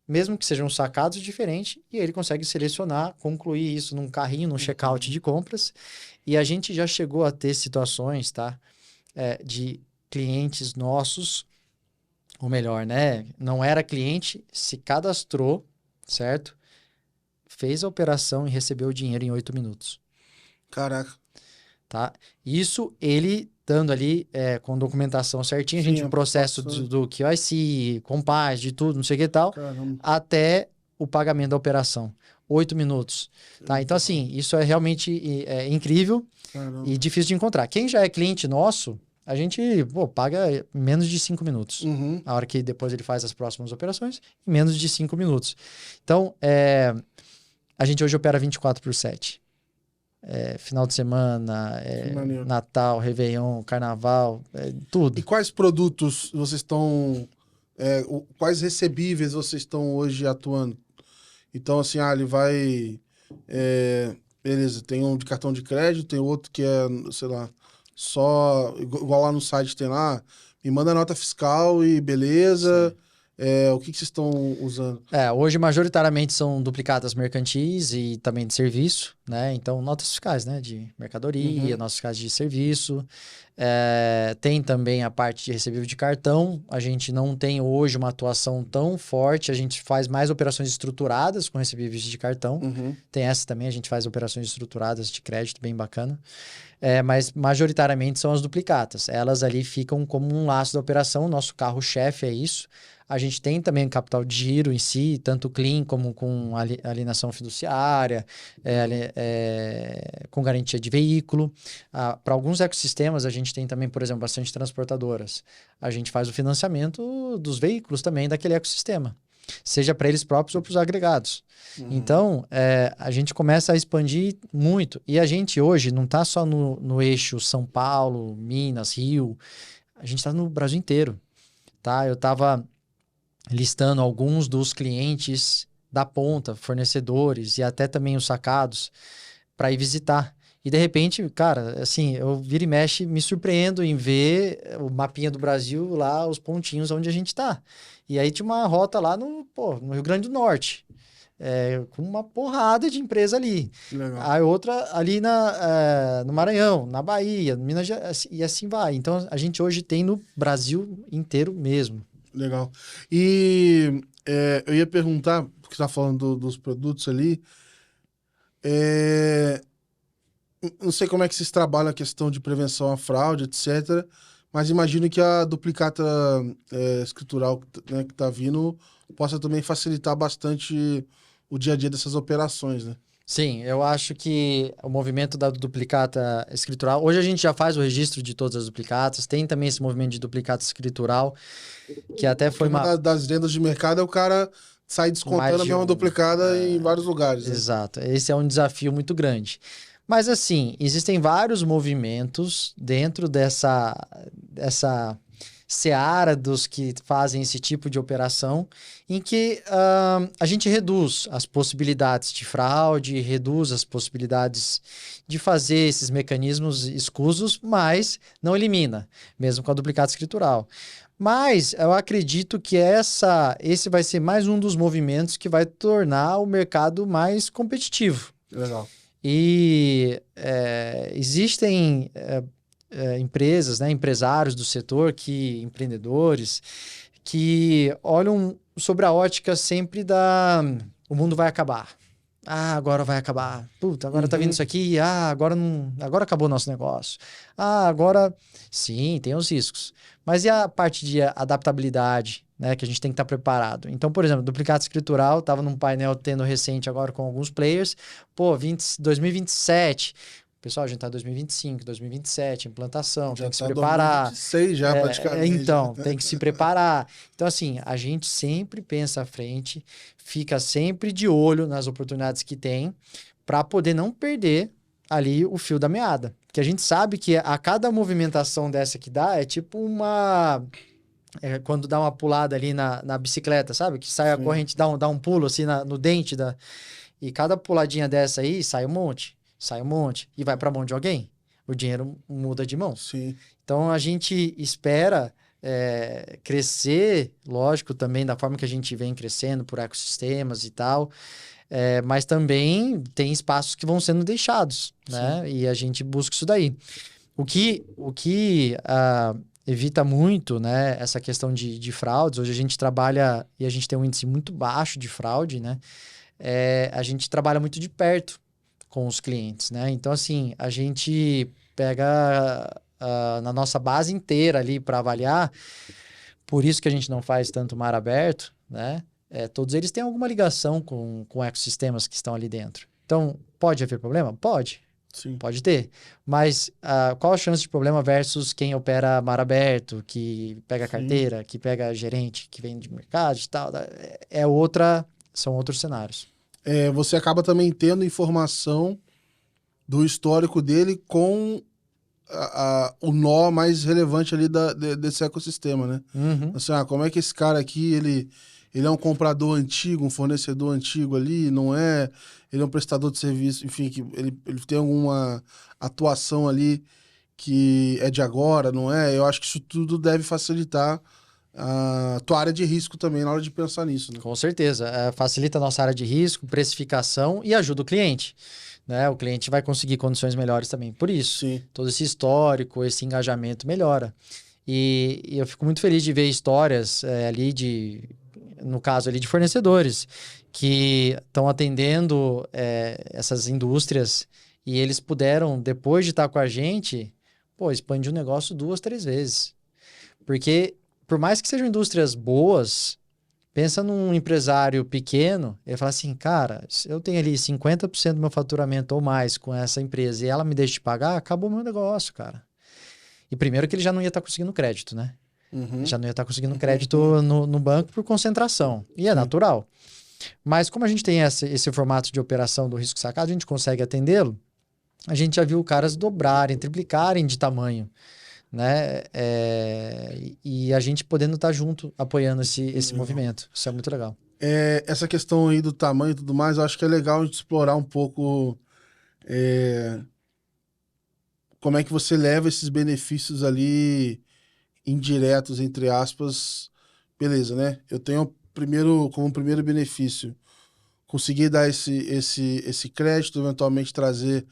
mesmo que sejam sacados diferentes, e ele consegue selecionar, concluir isso num carrinho, num checkout de compras. E a gente já chegou a ter situações, tá? De clientes nossos, ou melhor, né? Não era cliente, se cadastrou, certo? Fez a operação e recebeu o dinheiro em 8 minutos. Caraca. Tá? Isso ele dando ali com documentação certinha, a gente, o processo do QIC, Compass, de tudo, não sei o que e tal, Caramba. até o pagamento da operação. 8 minutos. Tá? Então, assim, isso é realmente incrível. Caramba. E difícil de encontrar. Quem já é cliente nosso, a gente paga menos de 5 minutos. Uhum. A hora que depois ele faz as próximas operações, em menos de 5 minutos. Então, a gente hoje opera 24/7. Final de semana, Natal, Réveillon, Carnaval, tudo. E quais produtos vocês estão... quais recebíveis vocês estão hoje atuando? Então, assim, ele vai... beleza, tem um de cartão de crédito, tem outro que é, sei lá, só... Igual lá no site tem lá, me manda nota fiscal e beleza... o que vocês estão usando? Hoje, majoritariamente, são duplicatas mercantis e também de serviço, né? Então, notas fiscais, né? De mercadoria, notas fiscais de serviço. Tem também a parte de recebível de cartão. A gente não tem hoje uma atuação tão forte. A gente faz mais operações estruturadas com recebíveis de cartão. Tem essa também, a gente faz operações estruturadas de crédito, bem bacana. Mas majoritariamente são as duplicatas. Elas ali ficam como um laço da operação. Nosso carro-chefe é isso. A gente tem também capital de giro em si, tanto clean como com alienação fiduciária, com garantia de veículo. Para alguns ecossistemas, a gente tem também, por exemplo, bastante transportadoras. A gente faz o financiamento dos veículos também daquele ecossistema, seja para eles próprios ou para os agregados. Então, a gente começa a expandir muito. E a gente hoje não está só no eixo São Paulo, Minas, Rio. A gente está no Brasil inteiro. Tá? Eu estava listando alguns dos clientes da ponta, fornecedores e até também os sacados, para ir visitar. E de repente, cara, assim, eu viro e mexe, me surpreendo em ver o mapinha do Brasil lá, os pontinhos onde a gente tá. E aí tinha uma rota lá no Rio Grande do Norte, com uma porrada de empresa ali. Legal. A outra ali no Maranhão, na Bahia, no Minas Gerais, e assim vai. Então, a gente hoje tem no Brasil inteiro mesmo. Legal. E eu ia perguntar, porque você está falando dos produtos ali, não sei como é que vocês trabalham a questão de prevenção à fraude, etc., mas imagino que a duplicata escritural, né, que está vindo possa também facilitar bastante o dia a dia dessas operações, né? Sim, eu acho que o movimento da duplicata escritural... Hoje a gente já faz o registro de todas as duplicatas, tem também esse movimento de duplicata escritural, que até foi uma das vendas de mercado é o cara sair descontando a mesma duplicada em vários lugares. Né? Exato, esse é um desafio muito grande. Mas assim, existem vários movimentos dentro dessa seara dos que fazem esse tipo de operação, em que a gente reduz as possibilidades de fraude, reduz as possibilidades de fazer esses mecanismos escusos, mas não elimina, mesmo com a duplicata escritural. Mas eu acredito que esse vai ser mais um dos movimentos que vai tornar o mercado mais competitivo. Legal. E existem empresas, né, empresários do setor, empreendedores, que olham sobre a ótica sempre da... O mundo vai acabar. Ah, agora vai acabar. Puta, agora tá vindo isso aqui. Ah, agora não... Agora acabou o nosso negócio. Ah, agora... Sim, tem os riscos. Mas e a parte de adaptabilidade, né? Que a gente tem que estar preparado. Então, por exemplo, duplicata escritural, tava num painel tendo recente agora com alguns players. Pô, 2027... Pessoal, a gente tá em 2025, 2027, implantação, Já tem que se tá preparar. 2026 já, praticamente. Então, Né? tem que se preparar. Então, assim, a gente sempre pensa à frente, fica sempre de olho nas oportunidades que tem, para poder não perder ali o fio da meada. Porque a gente sabe que a cada movimentação dessa que dá é tipo uma... quando dá uma pulada ali na bicicleta, sabe? Que sai a Sim. corrente, dá um pulo assim no dente da... E cada puladinha dessa aí, sai um monte. Sai um monte. E vai para a mão de alguém. O dinheiro muda de mão. Sim. Então, a gente espera crescer, lógico, também da forma que a gente vem crescendo por ecossistemas e tal, mas também tem espaços que vão sendo deixados, né? E a gente busca isso daí. O que evita muito, né, essa questão de fraudes, hoje a gente trabalha e a gente tem um índice muito baixo de fraude, né? A gente trabalha muito de perto com os clientes, né? Então, assim, a gente pega na nossa base inteira ali para avaliar, por isso que a gente não faz tanto mar aberto, né? Todos eles têm alguma ligação com ecossistemas que estão ali dentro. Então, pode haver problema? Pode. Sim. Pode ter. Mas qual a chance de problema versus quem opera mar aberto, que pega carteira, que pega gerente, que vende mercado e tal? São outros cenários. Você acaba também tendo informação do histórico dele com o nó mais relevante ali desse ecossistema, né? Uhum. Assim, como é que esse cara aqui, ele é um comprador antigo, um fornecedor antigo ali, não é? Ele é um prestador de serviço, enfim, que ele tem alguma atuação ali que é de agora, não é? Eu acho que isso tudo deve facilitar a tua área de risco também na hora de pensar nisso, né? Com certeza. Facilita a nossa área de risco, precificação e ajuda o cliente. Né? O cliente vai conseguir condições melhores também. Por isso, Sim. todo esse histórico, esse engajamento melhora. E eu fico muito feliz de ver histórias ali no caso ali de fornecedores que estão atendendo essas indústrias e eles puderam, depois de estar com a gente, expandir o negócio 2, 3 vezes. Porque, por mais que sejam indústrias boas, pensa num empresário pequeno, ele fala assim, cara, se eu tenho ali 50% do meu faturamento ou mais com essa empresa e ela me deixa de pagar, acabou o meu negócio, cara. E primeiro que ele já não ia estar conseguindo crédito, né? Uhum. Já não ia estar conseguindo crédito no banco por concentração. E é natural. Mas como a gente tem esse formato de operação do risco sacado, a gente consegue atendê-lo, a gente já viu caras dobrarem, triplicarem de tamanho. Né? E a gente podendo estar junto, apoiando esse movimento. Isso é muito legal. Essa questão aí do tamanho e tudo mais, eu acho que é legal a gente explorar um pouco como é que você leva esses benefícios ali indiretos, entre aspas. Beleza, né? Eu tenho como primeiro benefício conseguir dar esse crédito, eventualmente trazer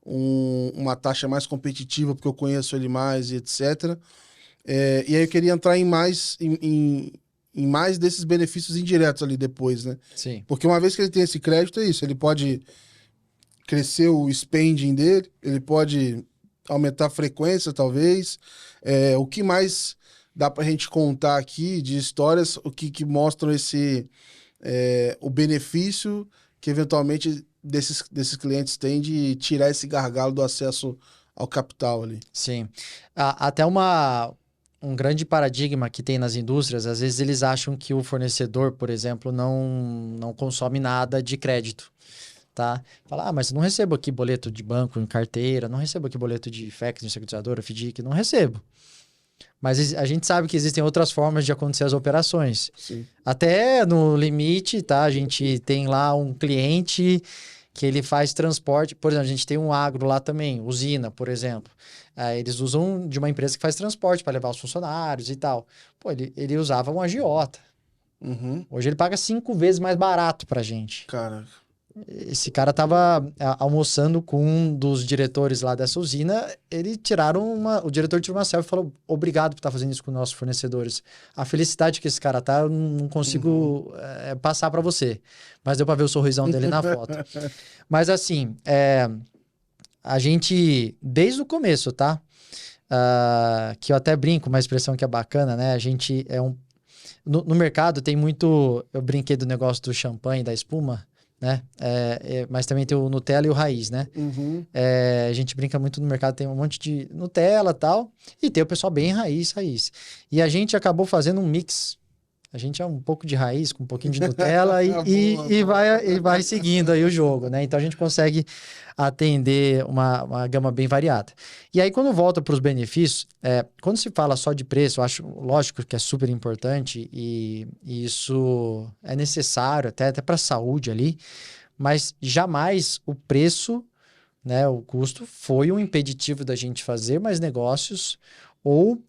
uma taxa mais competitiva, porque eu conheço ele mais e etc. E aí eu queria entrar em mais desses benefícios indiretos ali depois, né? Sim. Porque uma vez que ele tem esse crédito, é isso. Ele pode crescer o spending dele, ele pode aumentar a frequência, talvez. O que mais dá pra gente contar aqui de histórias, o que mostram o benefício que eventualmente desses clientes têm de tirar esse gargalo do acesso ao capital ali. Sim. Até um grande paradigma que tem nas indústrias, às vezes eles acham que o fornecedor, por exemplo, não consome nada de crédito. Tá? Fala, mas não recebo aqui boleto de banco em carteira, não recebo aqui boleto de FEX, de securitizadora, FDIC, não recebo. Mas a gente sabe que existem outras formas de acontecer as operações. Sim. Até no limite, tá? A gente tem lá um cliente que ele faz transporte. Por exemplo, a gente tem um agro lá também, usina, por exemplo. Eles usam de uma empresa que faz transporte para levar os funcionários e tal. Ele usava um agiota. Uhum. Hoje ele paga 5 vezes mais barato pra gente. Cara. esse cara estava almoçando com um dos diretores lá dessa usina, o diretor tirou uma selfie e falou, obrigado por estar fazendo isso com nossos fornecedores. A felicidade que esse cara tá, eu não consigo passar para você. Mas deu para ver o sorrisão dele na foto. Mas assim, a gente, desde o começo, tá? Que eu até brinco, uma expressão que é bacana, né? A gente no mercado tem muito... Eu brinquei do negócio do champanhe, da espuma, né? Mas também tem o Nutella e o Raiz, né? Uhum. A gente brinca muito no mercado, tem um monte de Nutella e tal, e tem o pessoal bem raiz. E a gente acabou fazendo um mix. A gente é um pouco de raiz, com um pouquinho de Nutella e vai seguindo aí o jogo, né? Então a gente consegue atender uma gama bem variada. E aí, quando volta para os benefícios, quando se fala só de preço, eu acho, lógico que é super importante e isso é necessário até para a saúde ali, mas jamais o preço, né, o custo, foi um impeditivo da gente fazer mais negócios ou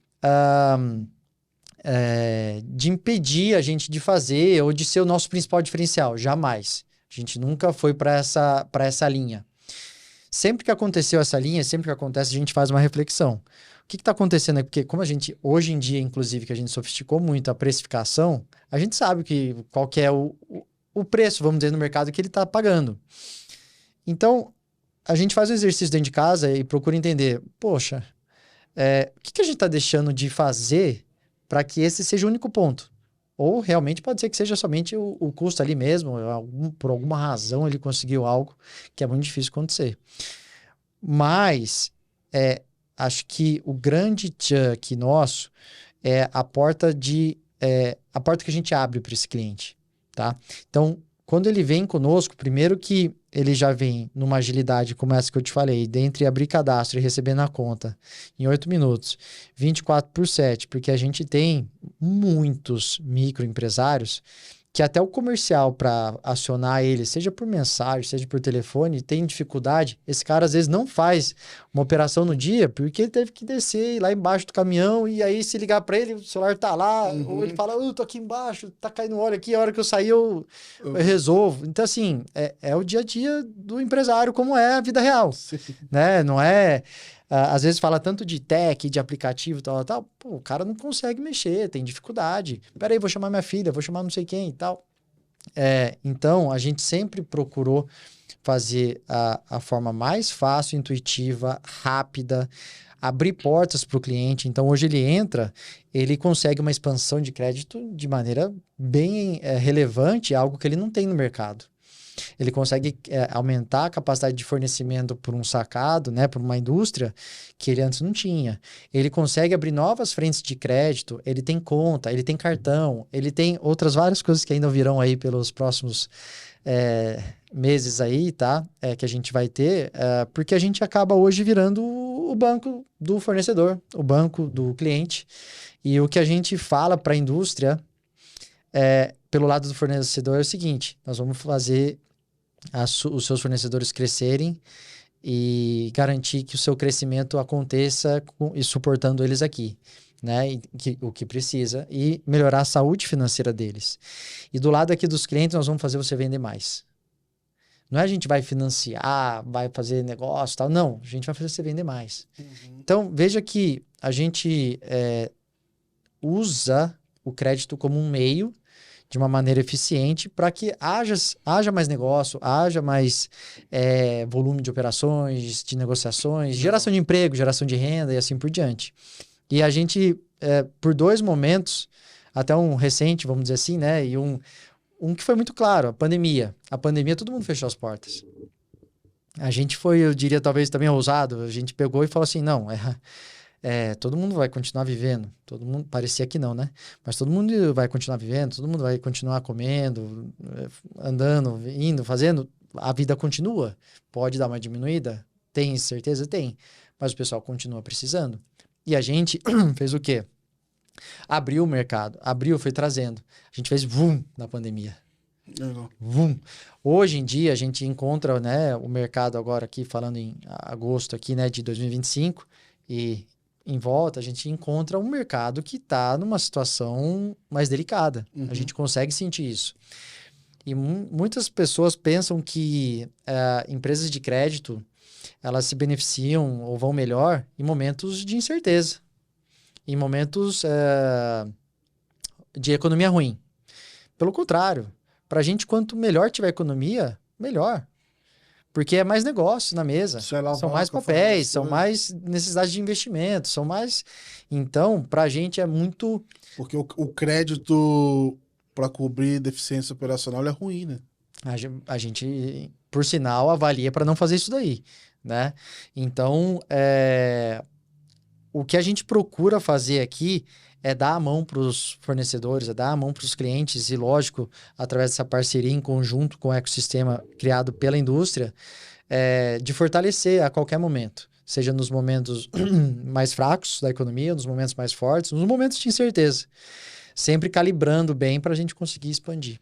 de impedir a gente de fazer ou de ser o nosso principal diferencial. Jamais. A gente nunca foi para essa linha. Sempre que aconteceu essa linha, sempre que acontece, a gente faz uma reflexão. O que está acontecendo aqui? Porque como a gente, hoje em dia, inclusive, que a gente sofisticou muito a precificação, a gente sabe qual que é o preço, vamos dizer, no mercado que ele está pagando. Então, a gente faz o exercício dentro de casa e procura entender, poxa, o que a gente está deixando de fazer para que esse seja o único ponto? Ou realmente pode ser que seja somente o custo ali mesmo, por alguma razão ele conseguiu algo que é muito difícil acontecer. Mas acho que o grande tchan aqui nosso é a porta que a gente abre para esse cliente, tá? Então, quando ele vem conosco, primeiro que ele já vem numa agilidade como essa que eu te falei, dentre abrir cadastro e receber na conta em 8 minutos, 24/7, porque a gente tem muitos microempresários que até o comercial para acionar ele, seja por mensagem, seja por telefone, tem dificuldade. Esse cara às vezes não faz uma operação no dia porque ele teve que descer lá embaixo do caminhão e aí se ligar para ele, o celular tá lá, ou ele fala, eu tô aqui embaixo, tá caindo óleo aqui, a hora que eu sair eu resolvo. Então assim, é o dia a dia do empresário como é a vida real, né? Não é... às vezes fala tanto de tech, de aplicativo, tal. Pô, o cara não consegue mexer, tem dificuldade. Peraí, vou chamar minha filha, vou chamar não sei quem e tal. Então, a gente sempre procurou fazer a forma mais fácil, intuitiva, rápida, abrir portas para o cliente. Então, hoje ele entra, ele consegue uma expansão de crédito de maneira bem relevante, algo que ele não tem no mercado. Ele consegue aumentar a capacidade de fornecimento por um sacado, né, por uma indústria que ele antes não tinha. Ele consegue abrir novas frentes de crédito, ele tem conta, ele tem cartão, ele tem outras várias coisas que ainda virão aí pelos próximos meses aí, tá? Que a gente vai ter, porque a gente acaba hoje virando o banco do fornecedor, o banco do cliente. E o que a gente fala para a indústria pelo lado do fornecedor é o seguinte: nós vamos fazer os seus fornecedores crescerem e garantir que o seu crescimento aconteça e suportando eles aqui, né? O que precisa e melhorar a saúde financeira deles. E do lado aqui dos clientes, nós vamos fazer você vender mais. Não é a gente vai financiar, vai fazer negócio e tal. Não, a gente vai fazer você vender mais. Então, veja que a gente usa o crédito como um meio de uma maneira eficiente para que haja mais negócio, haja mais volume de operações, de negociações, geração de emprego, geração de renda e assim por diante. E a gente, por 2 momentos, até um recente, vamos dizer assim, né? E um que foi muito claro, a pandemia. A pandemia, todo mundo fechou as portas. A gente foi, eu diria, talvez também ousado. A gente pegou e falou assim, não, todo mundo vai continuar vivendo. Todo mundo, parecia que não, né? Mas todo mundo vai continuar vivendo, todo mundo vai continuar comendo, andando, indo, fazendo. A vida continua. Pode dar uma diminuída? Tem certeza? Tem. Mas o pessoal continua precisando. E a gente fez o quê? Abriu o mercado. Abriu, foi trazendo. A gente fez VUM na pandemia. VUM. Hoje em dia, a gente encontra, né, o mercado agora aqui, falando em agosto aqui, né, de 2025, e em volta a gente encontra um mercado que está numa situação mais delicada. A gente consegue sentir isso. E muitas pessoas pensam que empresas de crédito, elas se beneficiam ou vão melhor em momentos de incerteza, em momentos de economia ruim. Pelo contrário, para a gente, quanto melhor tiver a economia, melhor. Porque é mais negócio na mesa, são mais papéis, são mais necessidades de investimento, são mais... Então, para a gente é muito... Porque o crédito para cobrir deficiência operacional é ruim, né? A gente, por sinal, avalia para não fazer isso daí, né? Então, o que a gente procura fazer aqui é dar a mão para os fornecedores, é dar a mão para os clientes e, lógico, através dessa parceria em conjunto com o ecossistema criado pela indústria, de fortalecer a qualquer momento, seja nos momentos mais fracos da economia, nos momentos mais fortes, nos momentos de incerteza, sempre calibrando bem para a gente conseguir expandir.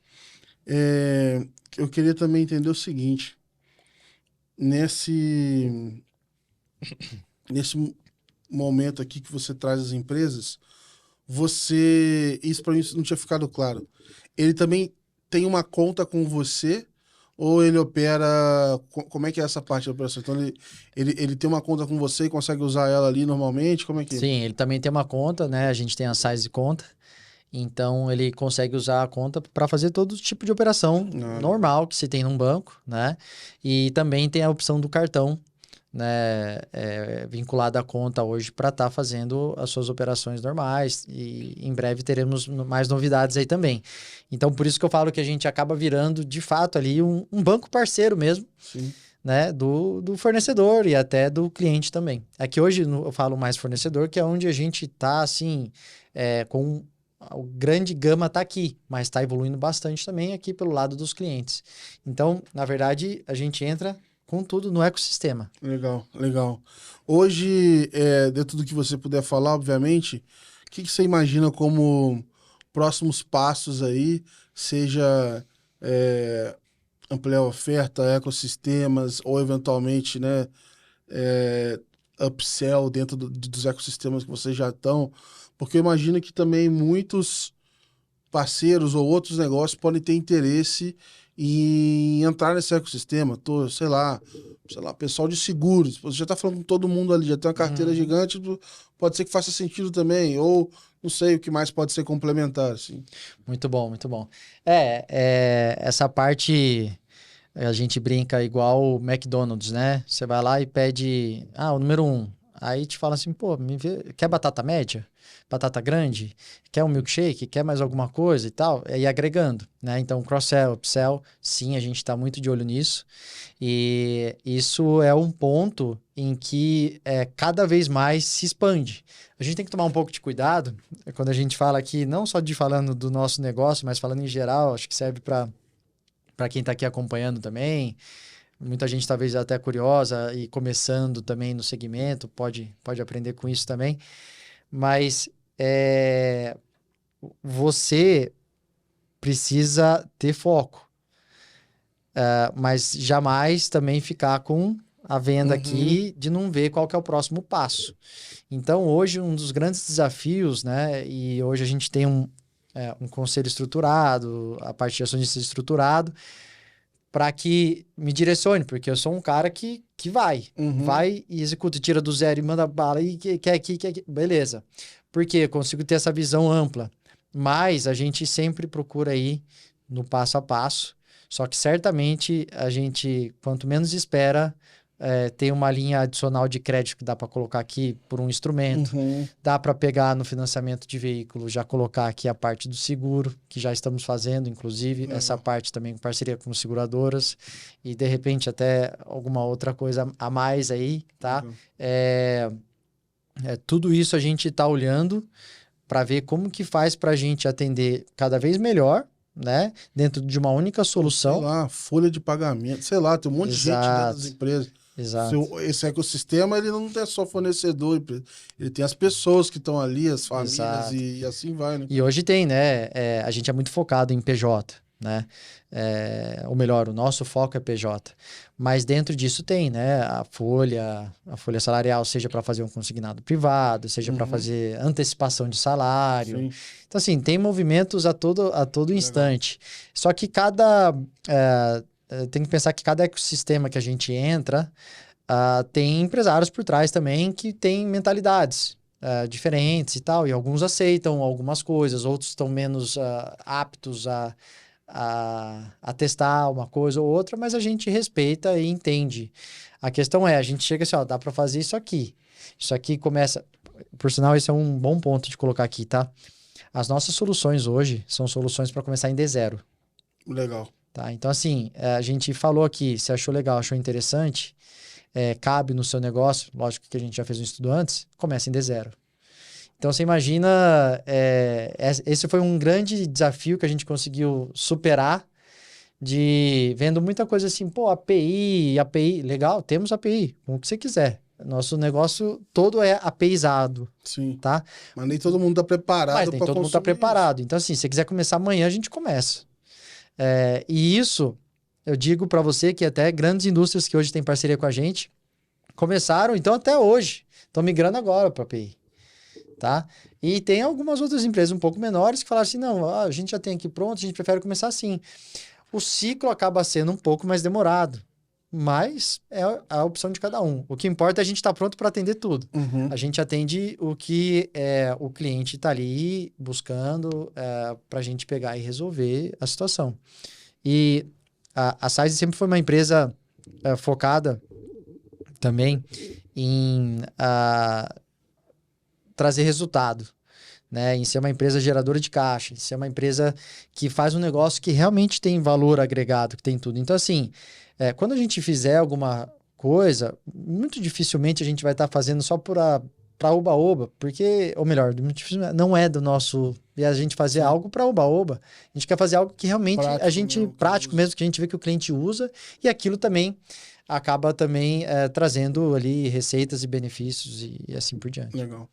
Eu queria também entender o seguinte, nesse momento aqui que você traz as empresas, isso para mim não tinha ficado claro, ele também tem uma conta com você ou ele opera, como é que é essa parte da operação? Então ele tem uma conta com você e consegue usar ela ali normalmente, como é que é? Sim, ele também tem uma conta, né? A gente tem a size conta, então ele consegue usar a conta para fazer todo tipo de operação normal que se tem num banco, né? E também tem a opção do cartão, né, vinculado à conta hoje para estar fazendo as suas operações normais e em breve teremos mais novidades aí também. Então, por isso que eu falo que a gente acaba virando, de fato, ali um banco parceiro mesmo, Sim. né, do fornecedor e até do cliente também. Aqui hoje eu falo mais fornecedor, que é onde a gente está, assim, com... O grande gama está aqui, mas está evoluindo bastante também aqui pelo lado dos clientes. Então, na verdade, a gente entra com tudo no ecossistema. Legal, legal. Hoje, dentro do que você puder falar, obviamente, o que você imagina como próximos passos aí, seja ampliar a oferta, ecossistemas, ou eventualmente, né, upsell dentro dos ecossistemas que vocês já estão, porque eu imagino que também muitos parceiros ou outros negócios podem ter interesse em entrar nesse ecossistema. Sei lá, pessoal de seguros. Você já está falando com todo mundo ali, já tem uma carteira gigante, pode ser que faça sentido também, ou não sei o que mais pode ser complementar. Assim. Muito bom, muito bom. Essa parte a gente brinca igual o McDonald's, né? Você vai lá e pede, o número 1. Aí te fala assim, pô, quer batata média? Batata grande? Quer um milkshake? Quer mais alguma coisa e tal? E agregando, né? Então, cross-sell, upsell, sim, a gente está muito de olho nisso. E isso é um ponto em que cada vez mais se expande. A gente tem que tomar um pouco de cuidado quando a gente fala aqui, não só de falando do nosso negócio, mas falando em geral, acho que serve para quem está aqui acompanhando também. Muita gente talvez até curiosa e começando também no segmento, pode aprender com isso também. Mas você precisa ter foco. Mas jamais também ficar com a venda aqui de não ver qual que é o próximo passo. Então, hoje, um dos grandes desafios, né? E hoje a gente tem um conselho estruturado, a parte de acionista estruturado, para que me direcione, porque eu sou um cara que vai e executa, tira do zero e manda bala e quer aqui, beleza. Porque eu consigo ter essa visão ampla, mas a gente sempre procura ir no passo a passo, só que certamente a gente, quanto menos espera, tem uma linha adicional de crédito que dá para colocar aqui por um instrumento, dá para pegar no financiamento de veículo, já colocar aqui a parte do seguro, que já estamos fazendo, inclusive, essa parte também com parceria com seguradoras, e de repente até alguma outra coisa a mais aí, tá? Tudo isso a gente está olhando para ver como que faz para a gente atender cada vez melhor, né? Dentro de uma única solução. Sei lá, folha de pagamento, sei lá, tem um monte de gente dentro das empresas. Exato. Esse ecossistema, ele não tem só fornecedor, ele tem as pessoas que estão ali, as famílias e assim vai, né? E hoje tem, né? A gente é muito focado em PJ, né? Ou melhor, o nosso foco é PJ. Mas dentro disso tem, né? A folha salarial, seja para fazer um consignado privado, seja para fazer antecipação de salário. Sim. Então, assim, tem movimentos a todo instante. Só que tem que pensar que cada ecossistema que a gente entra tem empresários por trás também que têm mentalidades diferentes e tal. E alguns aceitam algumas coisas, outros estão menos aptos a testar uma coisa ou outra, mas a gente respeita e entende. A questão a gente chega assim, dá para fazer isso aqui. Isso aqui começa... Por sinal, esse é um bom ponto de colocar aqui, tá? As nossas soluções hoje são soluções para começar em D0. Legal. Tá? Então, assim, a gente falou aqui, se achou legal, achou interessante, cabe no seu negócio, lógico que a gente já fez um estudo antes, começa em D0. Então, você imagina, esse foi um grande desafio que a gente conseguiu superar, vendo muita coisa assim, pô, API, legal, temos API, com o que você quiser. Nosso negócio todo é APIzado. Sim. Tá? Mas nem todo mundo está preparado para Mas nem todo mundo está preparado. Então, assim, se você quiser começar amanhã, a gente começa. E isso, eu digo para você que até grandes indústrias que hoje têm parceria com a gente, começaram, então, até hoje. Estão migrando agora para API. Tá? E tem algumas outras empresas um pouco menores que falaram assim, não, a gente já tem aqui pronto, a gente prefere começar assim. O ciclo acaba sendo um pouco mais demorado, mas é a opção de cada um. O que importa é a gente estar pronto para atender tudo. A gente atende o que o cliente está ali buscando para a gente pegar e resolver a situação. E a Size sempre foi uma empresa focada também em trazer resultado, né? Em ser uma empresa geradora de caixa, em ser uma empresa que faz um negócio que realmente tem valor agregado, que tem tudo. Então, assim, quando a gente fizer alguma coisa, muito dificilmente a gente vai estar fazendo só para oba-oba, porque, ou melhor, muito dificilmente, não é do nosso... E a gente fazer algo para oba-oba. A gente quer fazer algo que realmente prático mesmo, que a gente vê que o cliente usa, e aquilo também acaba também trazendo ali receitas e benefícios e assim por diante. Legal.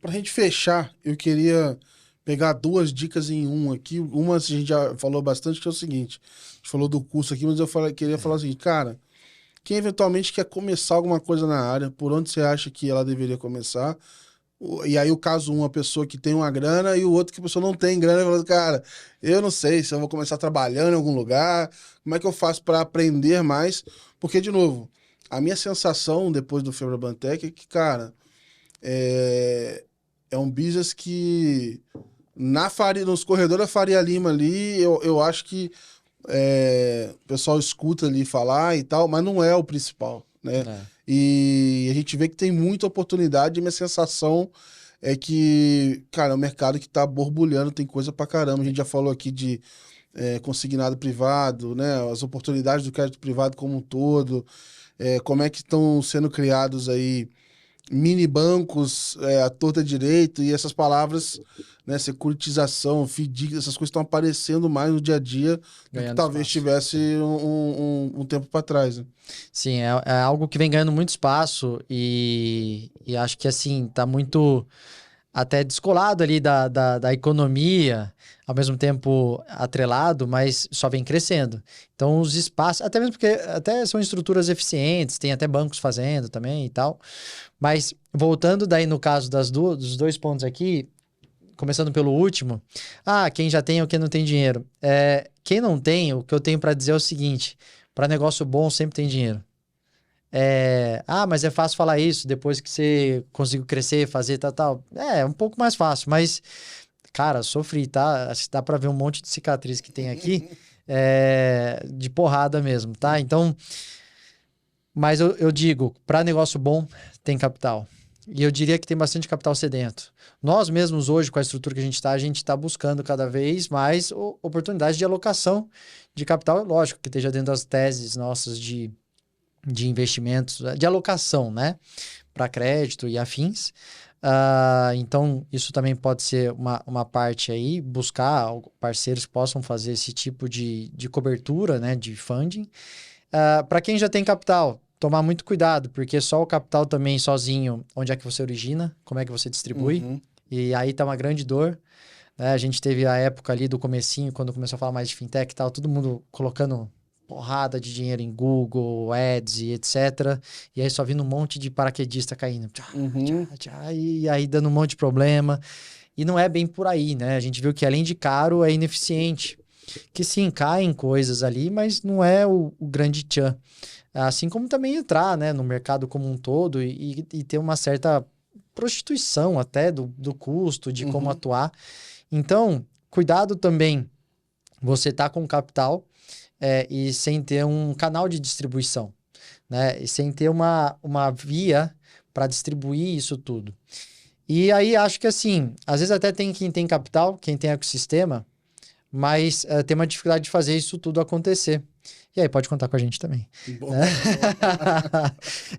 Pra gente fechar, eu queria pegar 2 dicas em um aqui. Uma a gente já falou bastante, que é o seguinte. A gente falou do curso aqui, mas eu queria falar o seguinte, cara, quem eventualmente quer começar alguma coisa na área, por onde você acha que ela deveria começar? E aí o caso uma pessoa que tem uma grana e o outro que a pessoa não tem grana, falando, cara, eu não sei se eu vou começar trabalhando em algum lugar, como é que eu faço para aprender mais? Porque, de novo, a minha sensação depois do Febraban-Tech é que, cara, é um business que nos corredores da Faria Lima ali, eu acho que o pessoal escuta ali falar e tal, mas não é o principal, né? E a gente vê que tem muita oportunidade e minha sensação é que, cara, é um mercado que tá borbulhando, tem coisa pra caramba. A gente já falou aqui de consignado privado, né? As oportunidades do crédito privado como um todo, como é que estão sendo criados aí mini bancos à torta direito, e essas palavras, né, securitização, FDIC, essas coisas estão aparecendo mais no dia a dia do que talvez tivesse um tempo para trás. Né? Sim, é algo que vem ganhando muito espaço e acho que assim, tá muito até descolado ali da economia, ao mesmo tempo atrelado, mas só vem crescendo. Então os espaços, até mesmo porque até são estruturas eficientes, tem até bancos fazendo também e tal. Mas voltando daí no caso dos 2 pontos aqui, começando pelo último, quem já tem ou quem não tem dinheiro. Quem não tem, o que eu tenho para dizer é o seguinte, para negócio bom sempre tem dinheiro. Mas é fácil falar isso depois que você conseguiu crescer, fazer tal. É um pouco mais fácil, mas, cara, sofri, tá? Acho que dá pra ver um monte de cicatriz que tem aqui, de porrada mesmo, tá? Então, mas eu digo, para negócio bom, tem capital. E eu diria que tem bastante capital sedento. Nós mesmos hoje, com a estrutura que a gente está buscando cada vez mais oportunidades de alocação de capital, lógico, que esteja dentro das teses nossas de investimentos, de alocação, né? Para crédito e afins. Então, isso também pode ser uma parte aí, buscar parceiros que possam fazer esse tipo de cobertura, né? De funding. Para quem já tem capital, tomar muito cuidado, porque só o capital também sozinho, onde é que você origina, como é que você distribui, e aí tá uma grande dor. né? A gente teve a época ali do comecinho, quando começou a falar mais de fintech e tal, todo mundo colocando porrada de dinheiro em Google, Ads e etc. E aí só vindo um monte de paraquedista caindo. Tchá, tchá, tchá, e aí dando um monte de problema. E não é bem por aí, né? A gente viu que além de caro, é ineficiente. Que sim, caem coisas ali, mas não é o grande tchan. Assim como também entrar, né, no mercado como um todo e ter uma certa prostituição até do custo, de como atuar. Então, cuidado também você tá com capital e sem ter um canal de distribuição, né? E sem ter uma via para distribuir isso tudo. E aí acho que assim, às vezes até tem quem tem capital, quem tem ecossistema, mas tem uma dificuldade de fazer isso tudo acontecer. E aí pode contar com a gente também. Bom, Né?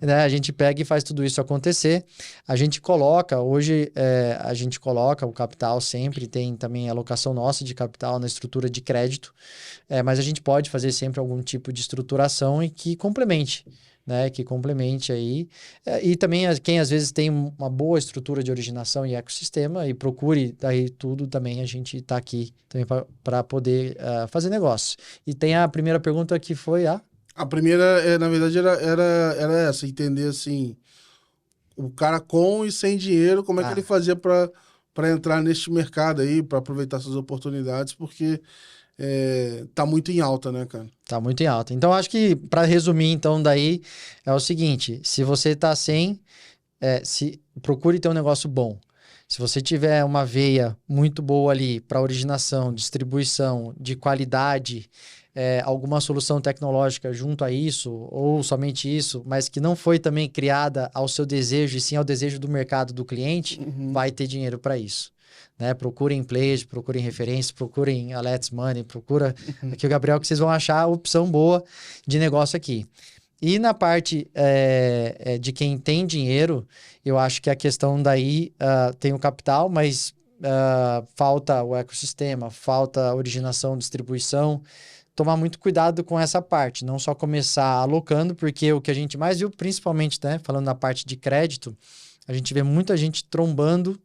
Né? A gente pega e faz tudo isso acontecer. A gente coloca, hoje a gente coloca o capital sempre, tem também alocação nossa de capital na estrutura de crédito, mas a gente pode fazer sempre algum tipo de estruturação e que complemente. Né, que complemente aí. E também quem às vezes tem uma boa estrutura de originação e ecossistema e procure daí tudo também, a gente está aqui também para poder fazer negócio. E tem a primeira pergunta que foi a... A primeira, na verdade, era essa, entender assim, o cara com e sem dinheiro, como é que ele fazia para entrar neste mercado aí, para aproveitar essas oportunidades, porque tá muito em alta, né, cara? Tá muito em alta. Então, acho que, para resumir, então, daí, é o seguinte, se você tá sem, procure ter um negócio bom. Se você tiver uma veia muito boa ali para originação, distribuição, de qualidade, alguma solução tecnológica junto a isso, ou somente isso, mas que não foi também criada ao seu desejo, e sim ao desejo do mercado do cliente, vai ter dinheiro para isso. Né? Procurem pledge, procurem referência, procurem a Let's Money, procura aqui o Gabriel, que vocês vão achar a opção boa de negócio aqui. E na parte de quem tem dinheiro, eu acho que a questão daí tem o capital, mas falta o ecossistema, falta a originação, distribuição. Tomar muito cuidado com essa parte, não só começar alocando, porque o que a gente mais viu, principalmente, né, falando na parte de crédito, a gente vê muita gente trombando,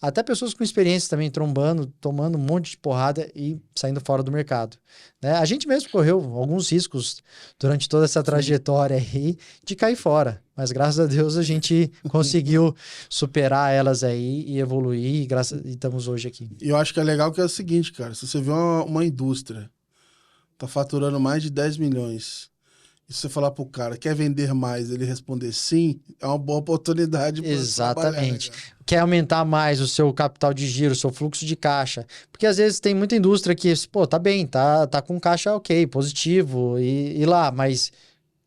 até pessoas com experiência também trombando, tomando um monte de porrada e saindo fora do mercado. Né? A gente mesmo correu alguns riscos durante toda essa trajetória aí de cair fora. Mas graças a Deus a gente conseguiu superar elas aí e evoluir e estamos hoje aqui. E eu acho que é legal que é o seguinte, cara, se você vê uma indústria, tá faturando mais de 10 milhões... E se você falar pro cara, quer vender mais, ele responder sim, é uma boa oportunidade para exatamente. Quer aumentar mais o seu capital de giro, o seu fluxo de caixa. Porque às vezes tem muita indústria que, pô, tá bem, tá com caixa ok, positivo, e lá, mas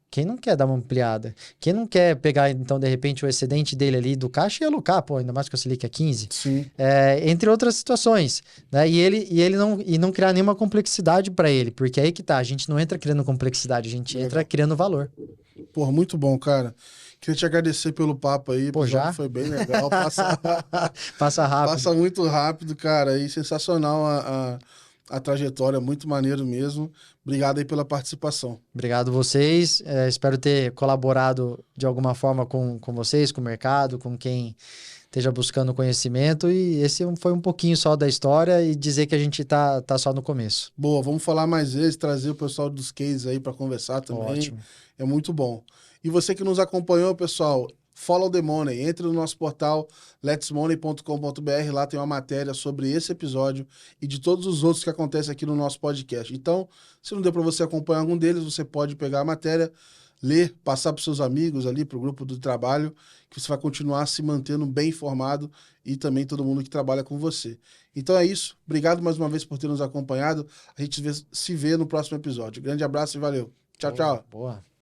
quem não quer dar uma ampliada? Quem não quer pegar, então, de repente, o excedente dele ali do caixa e alocar, pô, ainda mais que o Selic é 15? Sim. Entre outras situações, né? E ele não criar nenhuma complexidade para ele, porque aí que tá, a gente não entra criando complexidade, a gente entra criando valor. Pô, muito bom, cara. Queria te agradecer pelo papo aí. Pô, já? Foi bem legal. Passa rápido. Passa muito rápido, cara. E sensacional a trajetória, muito maneiro mesmo. Obrigado aí pela participação. Obrigado vocês. Espero ter colaborado de alguma forma com vocês, com o mercado, com quem esteja buscando conhecimento. E esse foi um pouquinho só da história e dizer que a gente tá só no começo. Boa, vamos falar mais vezes, trazer o pessoal dos cases aí para conversar também. Ótimo. É muito bom. E você que nos acompanhou, pessoal, follow the money. Entre no nosso portal letsmoney.com.br. Lá tem uma matéria sobre esse episódio e de todos os outros que acontecem aqui no nosso podcast. Então, se não deu para você acompanhar algum deles, você pode pegar a matéria, ler, passar para os seus amigos ali, para o grupo do trabalho, que você vai continuar se mantendo bem informado e também todo mundo que trabalha com você. Então é isso. Obrigado mais uma vez por ter nos acompanhado. A gente se vê no próximo episódio. Grande abraço e valeu. Tchau, tchau. Boa.